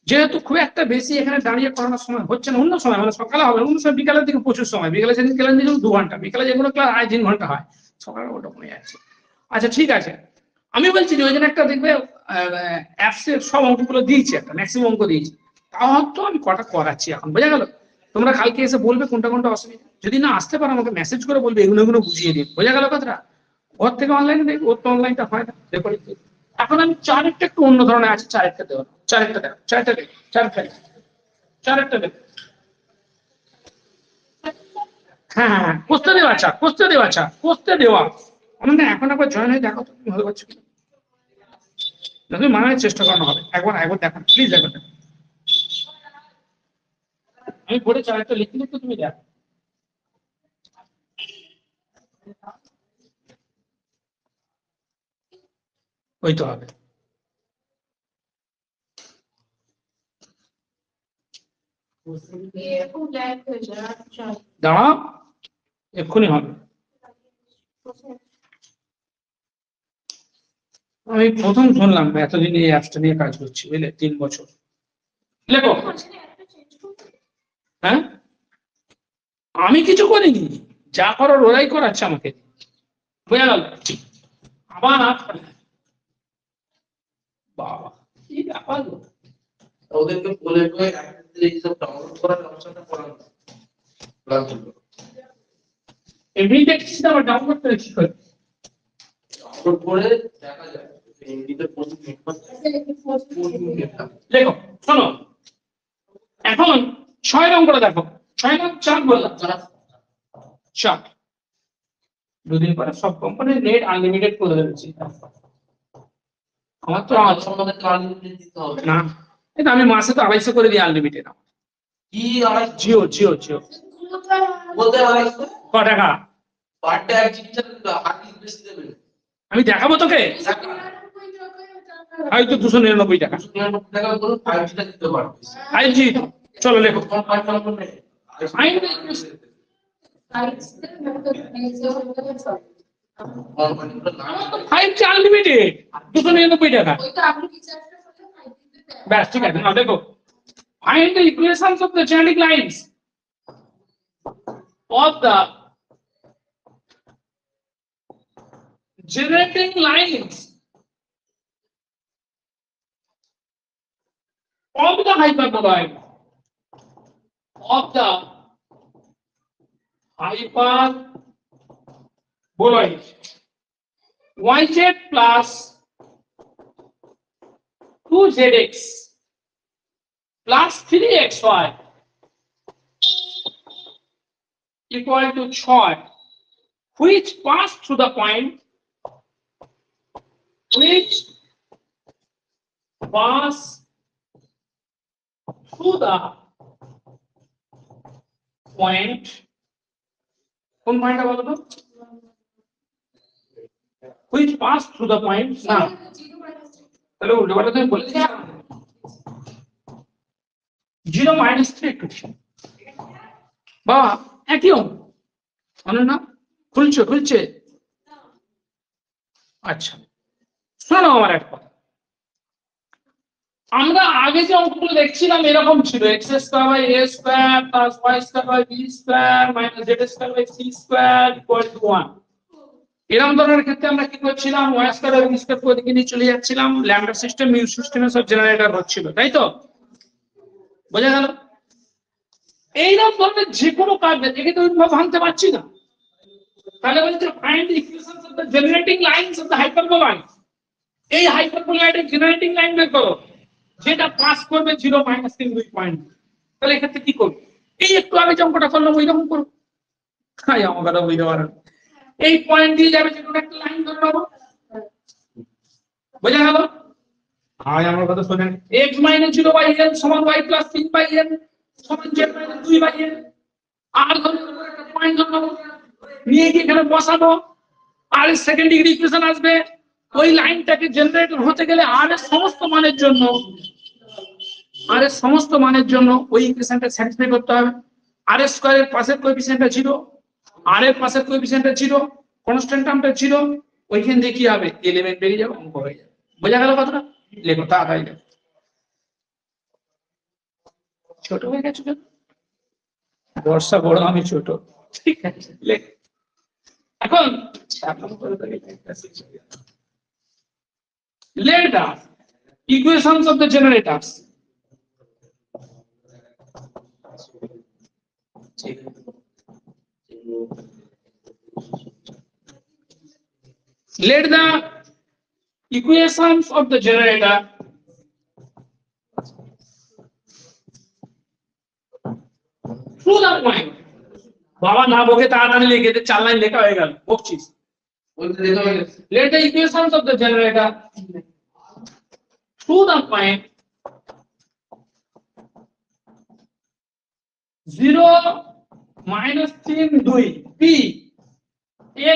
S1: যেহেতু খুব একটা বেশি এখানে দাঁড়িয়ে করানোর সময় হচ্ছে না, অন্য সময় মানে সকালে হবে, অন্য সময় বিকালের দিকে প্রচুর সময়, বিকালে সেদিন ক্লাস দিয়েছিলাম 2 ঘন্টা, বিকালে যেগুলো ক্লাস 3 ঘন্টা হয়, সকালে ওটা কমে যাচ্ছে। আচ্ছা ঠিক আছে, আমি বলছি যে ওই জন্য একটা দেখবে অ্যাপস এর সব অঙ্কগুলো দিয়েছি, একটা ম্যাক্সিমাম অঙ্ক দিয়েছি, তাও তো আমি কটা করাচ্ছি এখন, বোঝা গেল? তোমরা কালকে এসে বলবে কোনটা কোনটা অসুবিধা, যদি না আসতে পারো আমাকে মেসেজ করে বলবে, এগুলো এগুলো বুঝিয়ে দিন, বোঝা গেল কথাটা? ওর থেকে অনলাইনে দেখবে, ওর তো অনলাইনটা হয় না, রেকর্ডিং। এখন আমি চারেরটা একটু অন্য ধরনের আছে, চারেরটা দেবো, চারেরটা দেখো, চারটা দেখো, চারেরটা দেখো। হ্যাঁ হ্যাঁ, কোস্তে দেওয়া চা, কোস্তে দেওয়া চা, কোস্তে দেওয়া। আমার না এখন একবার জয়েন হয়ে দেখো তো তুমি ভালো পারছো কিনা, তুমি মানানোর চেষ্টা করানো হবে, একবার একবার দেখো প্লিজ, একবার দেখো। আমি বোর্ডে চারেরটা লিখে লিখতে তুমি দেখো। ওই তো হবে।
S2: এরকম ব্ল্যাক হয়ে যায়। আচ্ছা
S1: দাঁড়াও, এক্ষুনি হবে। আমি প্রথম শুনলাম এতদিন এই অ্যাপসটা নিয়ে কাজ করছি, বুঝলে, 3 বছর। লেখো। হ্যাঁ, আমি কিছু করিনি, যা করার ওরাই করাচ্ছে আমাকে, বোঝা গেল? আবার বাবা কি ব্যাপার গো।
S4: ওদেরকে বলে বলে এইসব ডাউনলোড করার অপশনটা করানো
S1: এমনিতে আবার ডাউনলোড করে কি করে?
S4: ডাউনলোড করে দেখা যায় এমনিতে পোস্ট
S1: দেখো শোনো, এখন 6 রং করে দেখো, 6 রং চার্ট বললাম, চার্ট 2 দিন পরে সব কোম্পানি নেট আনলিমিটেড করে দিয়েছে। আমার তো
S4: আমাদের আনলিমিটেড দিতে হবে
S1: না, এটা আমি মাসে তো 250 করে দিই আনলিমিটেড।
S4: কি আর
S1: জিও জিও জিও
S4: বলতে হয়
S1: ক টাকা?
S4: পার ডে এক জিনিসটা হার্ড বেশি দেবে।
S1: আমি দেখাবো তোকে, হয়তো 299 টাকা
S4: 299 টাকা করে 5G টা দিতে পারবে।
S1: 5G। চলো লেখো।
S4: কোন 5 টাকা করে কোম্পানিগুলো না
S1: 5G আনলিমিটেড 299 টাকা। ব্যাস ঠিক আছে, না দেখো, find the equations of the genetic lines of the generating lines of the hyperboloid of the hyperboloid yz plus 2zx plus 3xy equal to 6, which pass through the point, which pass through the point, কোন পয়েন্টটা বলো তো? which pass through the point, না তাহলে উল্টোপাল্টা তুমি বলে দিচ্ছ। 0 - 3 একটু বাবা একই অঙ্ক, অনন্যা খুলছে আচ্ছা, শোনো আমার এক কথা। আমরা আগে যে অঙ্কগুলো দেখছিলাম এরকম ছিল, x square by a square plus y square by b square minus z square by c square equal to 1। এরকম ধরনের ক্ষেত্রে আমরা কি করছিলাম, ওয়াই স্কয়ার এবং বি স্কয়ার করে দিকে নিয়ে চলে যাচ্ছিলাম, ল্যামডা সিস্টেম মিউ সিস্টেমে সব জেনারেটর হচ্ছিল, তাই তো? বোঝা গেল? এইরকম ধরনের যে কোনো কাজ একে তো ওইভাবে ভাঙতে পারছি না, তাহলে বলছে find the equations of the generating lines of the hyperboloid. এই হাইপারবোলয়েডের জেনারেটিং লাইন বের করো যেটা পাস করবে 0 - 3 2 পয়েন্ট। তাহলে এক্ষেত্রে কি করবে? এই একটু আগে যে অঙ্কটা করলাম ওই রকম করো। খাই আমার কথা বুঝতে পারেন, এই পয়েন্ট দিয়ে যাবে যে কোনো একটা লাইন ধরে নেবো। বোঝা গেল? হাই আমার কথা শুনেন, x - 0/n সমান y + 3/n সমান z - 2/n। আর ধরে একটা পয়েন্ট ধরে নেবো, নিয়ে গিয়ে এখানে বসাবো, আর সেকেন্ড ডিগ্রি ইকুয়েশন আসবে। ওই লাইনটাকে জেনারেটর হতে গেলে আর এর সমস্ত মানের জন্য ওই ইকুয়েশনটা স্যাটিসফাই করতে হবে। আর এর স্কয়ারের পাশের কোএফিসিয়েন্টটা 0, আর এর পাশের কোএফিসিয়েন্টটা 0, কনস্ট্যান্ট টার্মটা 0। ওইখান দিয়ে কি হবে, এলিমেন্ট বেরিয়ে যাবে, অঙ্ক হয়ে যাবে। বোঝা গেল কথাটা? লেখো তাড়াতাড়ি লেখো। ছোট হয়ে গেছে কেন? বর্ষা বড়, আমি ছোট, ঠিক আছে লেখ। এখন let the equations of the generators let the equations of the generator through the point। বাবা না বকে তাড়াতাড়ি লিখে দে, 4 লাইন লেখা হয়ে গেল, বকছিস। Let the equations of the generator through the point 0 - 3 2 p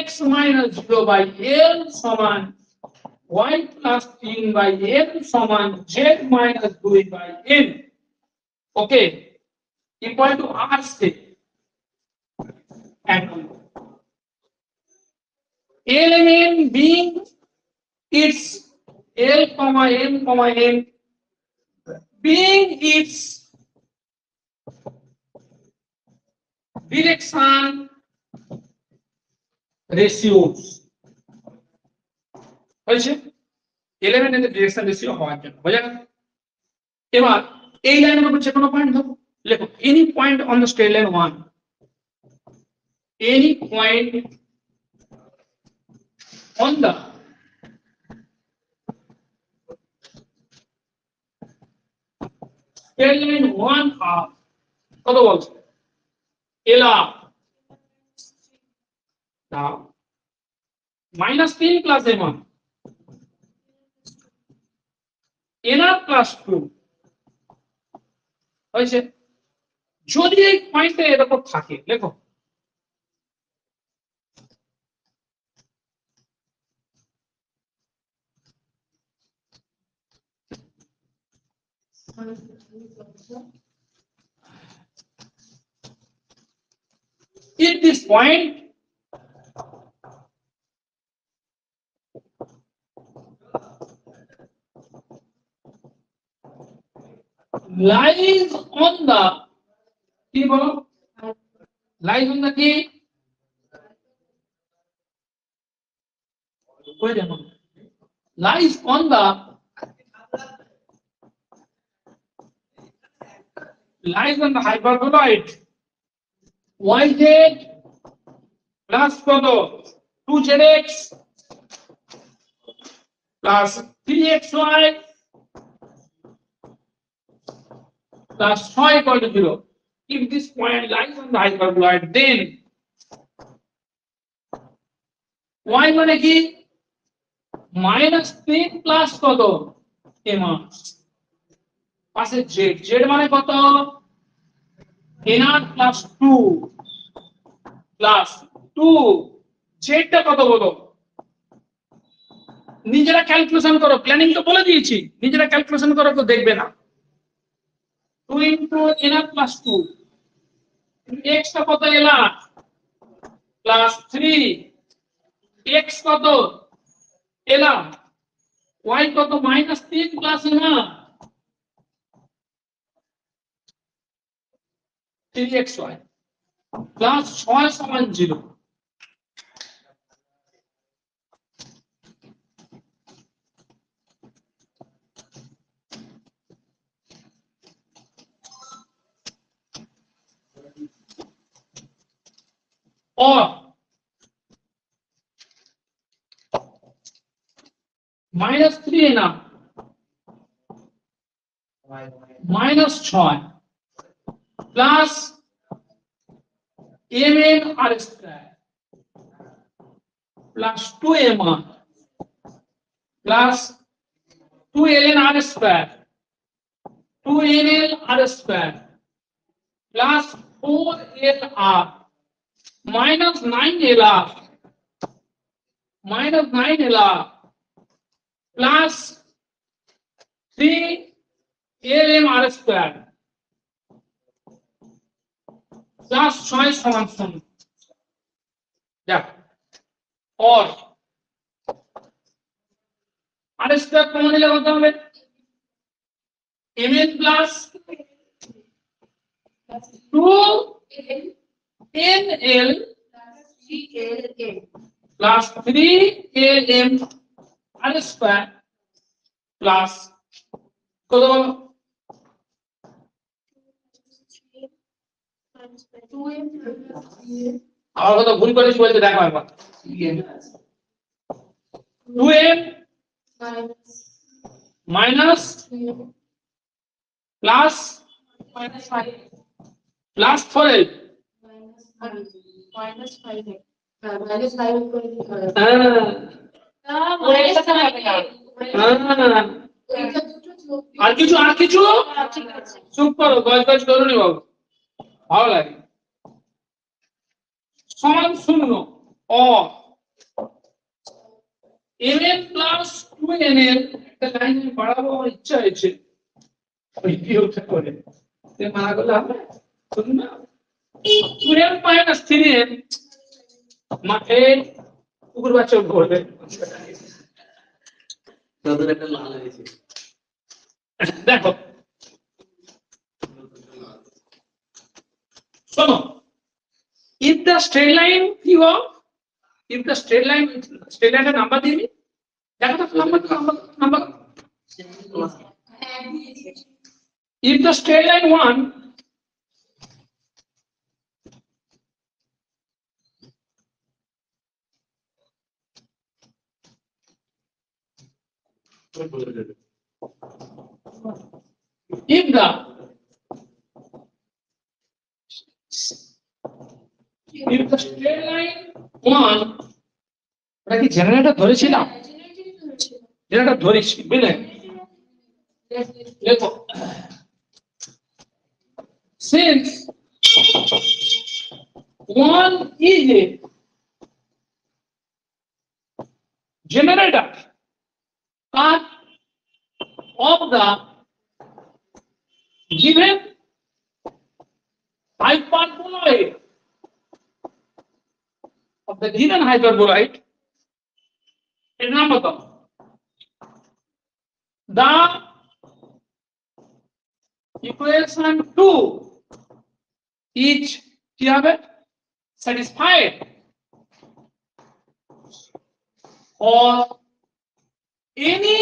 S1: x - 0/n সমান y + 3/n সমান z - 2/n। Okay, equal to r step. element being its L, M, N being its direction ratios হয়েছে, element এর direction ratio হওয়ার জন্য। বোঝা গেল? এবার এই লাইনের উপর যে কোনো পয়েন্ট ধরো, লেখো any point on the straight line 1, any point on the straight line 1 half কত বলছো, এলা দাও -3 + m1 nr + 2 হয়েছে। যদি এই পয়েন্টে এরকম থাকে, লেখো if this point lies on the কি বলো, lies on the কি, wait a moment, lies on the hyperboloid yz plus কত 2zx plus 3xy plus 6 = 0। If this point lies on the hyperboloid, then y মানে কি, -3 plus কত m পাশে z মানে কত nr + 2 plus 2 z টা কত বলো, নিজেরা ক্যালকুলেশন করো, প্ল্যানিং তো বলে দিয়েছি, নিজেরা ক্যালকুলেশন করো, তো দেখবে না। 2 * nr + 2 x টা কত এলা প্লাস 3 এক্স কত এলাম, ওয়াই কত মাইনাস 3 প্লাস এলাম 3xy প্লাস 6 সমান 0। और -3 है ना, -6 plus mn r² plus 2mr plus 2ln r² 2nlr² plus 4lr minus 9lr plus 3lmr² plus 6 সমান 0। দেখ और r² কমন নিলে কত হবে, mn plus 2nl plus 3lmr² plus কত বলো, আর কত ভুল করেছি বলতে দেখো একবার, 2m minus plus plus 4l আর কিছু চুপ করো, গজ করুন বাবু, ভালো লাগে সমান 0 और mn plus 2nl একটা লাইন বাড়াবো আমার ইচ্ছা হয়েছে, ওই বিয়োগটা করে তে মানা করলে হবে, শুনুন না 2m minus 3m মাঠে কুকুর বাচ্চা করবে
S4: তাদের একটা লাল হয়েছে।
S1: দেখো শোনো, if the straight line কি হয়, if the straight line এর নাম্বার দিবি, দেখো তো number if the straight line 1 if the straight line 1 এটা কি জেনারেটর ধরেছিলাম, জেনারেটর ধরেছি বুঝলে, দেখো since 1 is a generator of the given hyperboloid of the given hyperboloid, এর নাম কত, the equation 2 is কি হবে satisfied or any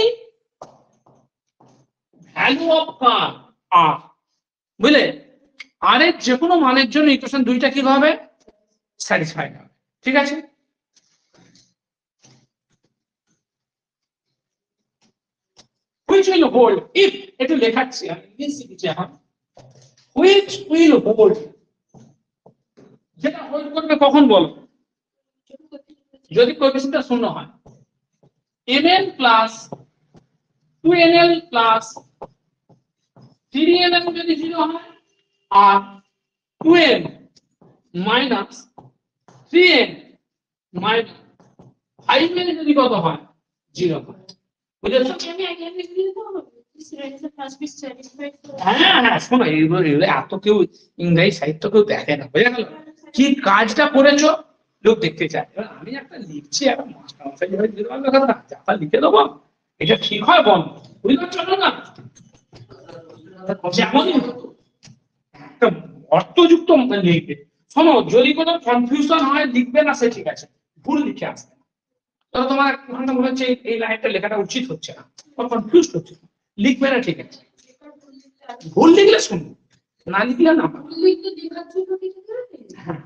S1: value of r, বুঝলে, আর এর যে কোনো মানের জন্য ইকুয়েশন দুইটা কি হবে স্যাটিসফাইড হবে, ঠিক আছে। which will hold if, একটু লেখাচ্ছি আমি ইংলিশ শিখেছি এখন, which will hold, যেটা হোল্ড করবে কখন বলো, যদি কোএফিসিয়েন্টটা 0 হয়, mn plus 2nl plus 3nl যদি 0 হয়, আর 2n minus 3n minus 5n যদি কত হয় 0 হয়, বুঝেছো? হ্যাঁ শোনো, এগুলো এত কেউ ইংরেজি সাহিত্য কেউ দেখে না, বুঝে গেল কি কাজটা করেছো, লোক দেখতে চায়। এবার আমি একটা লিখছি, একটা মাস্টার মশাই যেভাবে দিতে পারবে কথা চাপা লিখে দেবো, এটা ঠিক হয় বল, বুঝতে পারছো না? যেমন একটা অর্থযুক্ত লিখবে। শোনো, যদি কোনো কনফিউশন হয় লিখবে না সে ঠিক আছে, ভুল লিখে আসবে না। ধরো তোমার মনে হচ্ছে এই লাইনটা লেখাটা উচিত হচ্ছে না, কনফিউজ হচ্ছে, লিখবে না ঠিক আছে, ভুল লিখলে শুনবে, না লিখলে না। হ্যাঁ,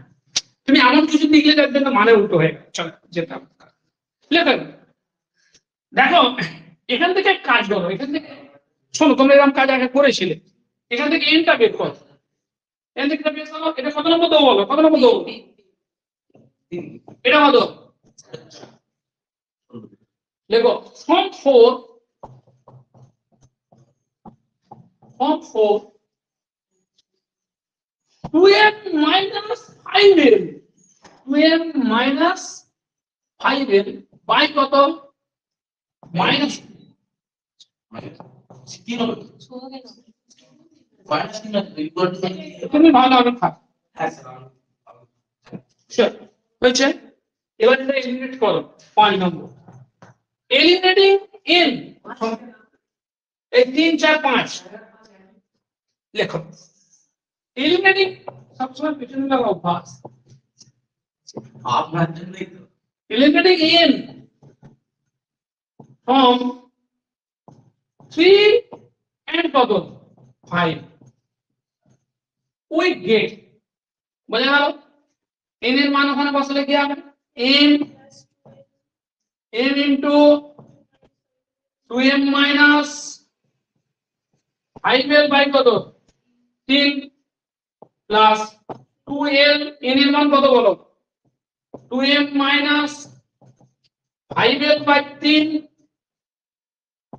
S1: তুমি এমন কিছু লিখলে দেখবে না মানে উল্টো হয়ে গেল, চলো যেতাম লেখা। দেখো এখান থেকে কাজ করো, এখান থেকে শোনো, তোমরা এরকম কাজ আগে করেছিলে, এখান থেকে এনটা বের করো, এন থেকে বের করো, এটা কত নম্বর দেবো বলো, কত নম্বর দেবো? এটা কত? লেখো from 4 2m minus 5m, 2m minus 5m by কত? মাইনাস
S4: 3 হবে। মাইনাস 3 হবে, ইকুয়াল টু।
S1: তুমি ভালো হবে থাক।
S4: হ্যাঁ স্যার।
S1: Sure. হয়েছে? এবার এটা এলিমিনেট করো, 5 নম্বর। এলিমিনেটিং n, এই 3 4 5 লেখো। এলিমিনেটিং সবসময় পিছনে লাগাও অভ্যাস।
S4: আপনার জন্যই তো।
S1: Eliminating n from 3 and কত 5 we get, বোঝা গেল? n এর মান ওখানে বসালে কি হবে? n into 2m minus 5l by কত 3 plus 2l, n এর মান কত বলো? 2m minus 5l by 3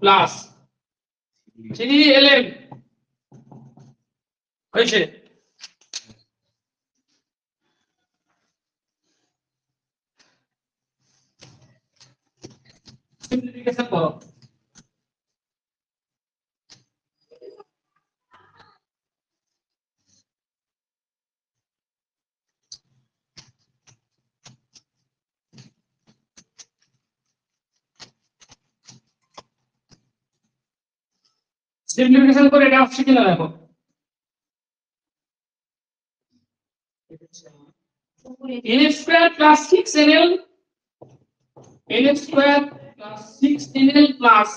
S1: plus 3ln হয়েছে? সিম্পলিফিকেশন করো। সিম্পলিফিকেশন করে এটা আসছে কিনা দেখো। n square plus 6nl, n square plus 6nl plus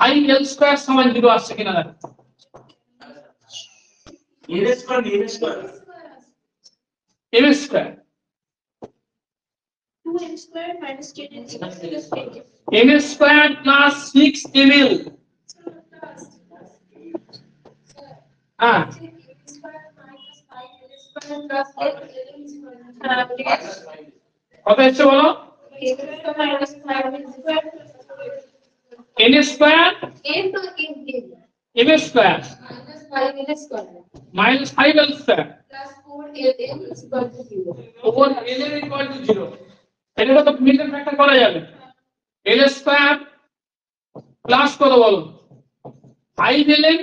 S1: 5l square সমান 0 আসছে কিনা দেখো।
S4: n square n square
S1: m square
S2: 2m square minus 10n square.
S1: m square plus 6ml, হ্যাঁ কত হচ্ছে বলো? n square m square minus 5l square over l is equal to 0. এটা তো মিডল ফ্যাক্টর করা যাবে। l square প্লাস কত বলো? 5ln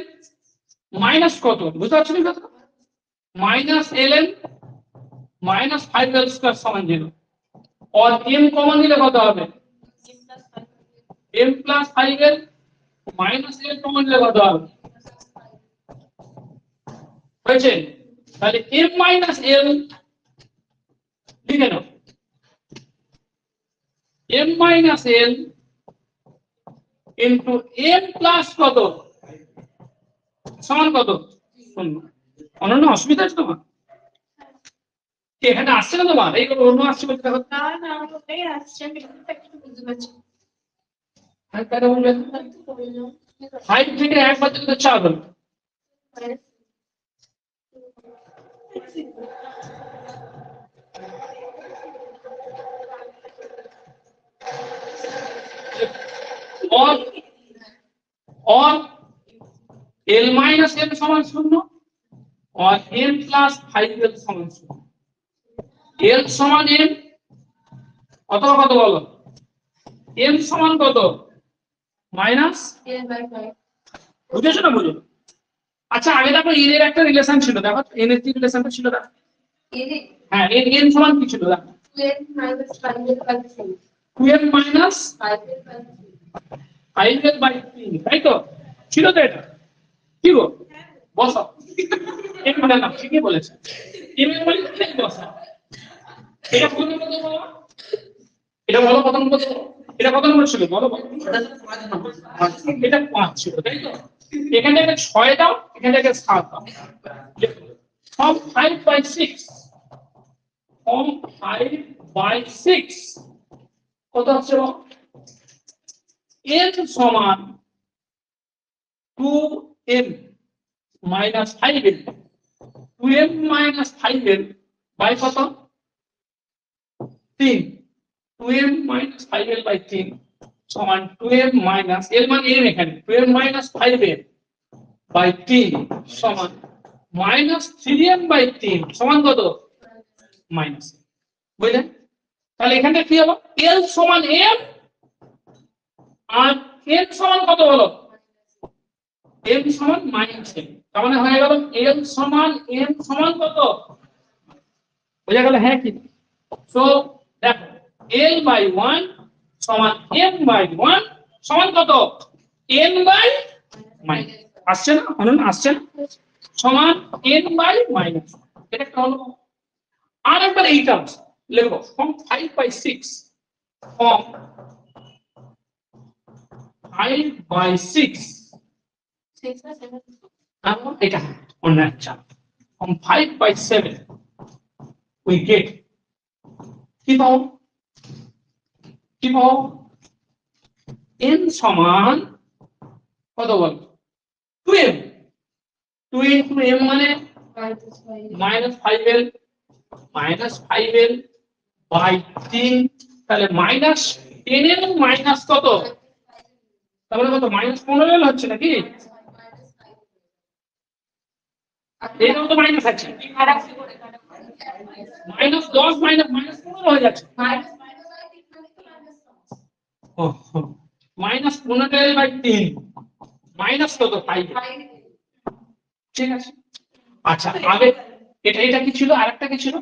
S1: মাইনাস কত, বুঝতে পারছো না কথা? Minus ln minus 5l square সমান 0, और m কমন নিলে কত হবে? m plus 5l minus l common নিলে কত হবে? হয়েছে? তাহলে m মাইনাস l লিখে নাও, m minus l into m plus কত সমান কত? শূন্য। অনন্য অসুবিধা আছে তোমার? এখানে আসছে না তোমার? এই অন্য আসছে বলতে দেখো।
S2: না না ওটাই আসছে, আমি একটু বুঝতে পারছি।
S1: আর তাহলে বলবেন 5 থেকে 1 বাদ দিলে তো 4 হলো। और l माइनस m समान 0 और m प्लस 5l समान 0, l समान m অথবা কত বলো? m সমান কত? মাইনাস বুঝেছো না? বুঝো। আচ্ছা আগে দেখো n এর একটা রিলেশন ছিল, দেখো n এর কি রিলেশনটা ছিল দেখো। হ্যাঁ n সমান কি ছিল দেখো। 12 মাইনাস 5/3, তাই তো? ছিল তো এটা? কি গো বসো, এক মিনিট না, ঠিকই বলেছে। বসো, এটা কত নম্বর বলো? এটা বলো কত নম্বর? এটা কত নম্বর ছিল বলো? এটা 5 ছিল, তাই তো? এখানে একটা 6 দাও, এখানে একটা 7 দাও। From 5/6, from 5/6 কত হচ্ছে? n সমান 2m minus 5n, 2m minus 5n by কত? 3, 2m minus 5n by 3 সমান 2m minus l মানে m এখানে 2m minus 5n by 3 সমান minus 3m by 3 সমান কত? মাইনাস, বুঝলেন? তাহলে এখানে কি হলো? l সমান m আর n সমান কত হলো? m সমান মাইনাস m, তার মানে হয়ে গেল l সমান m সমান কত? বুঝা গেল? হ্যাঁ কি? সো দেখো l বাই 1 সমান m বাই 1 সমান কত? n বাই মাইনাস, আসছে না? হলো না? আসছে না? সমান n বাই মাইনাস, এটা একটা হলো। আর একবার এইটা লিখো, from 5/6, from 5/6 এটা অন্য একটা, from 5/7 we get কি পাবো? কি পাবো? n সমান কত বল? 2m, 2 into m মানে minus 5l by 3, তাহলে minus 10l minus কত? তাহলে কত? minus 15l হচ্ছে নাকি? এটাও তো মাইনাস আছে, minus 10 minus 15 হয়ে যাচ্ছে। minus 15l by 3 minus কত? 5, ঠিক আছে। আচ্ছা, আগে এটা কি ছিল? আরেকটা কি ছিল?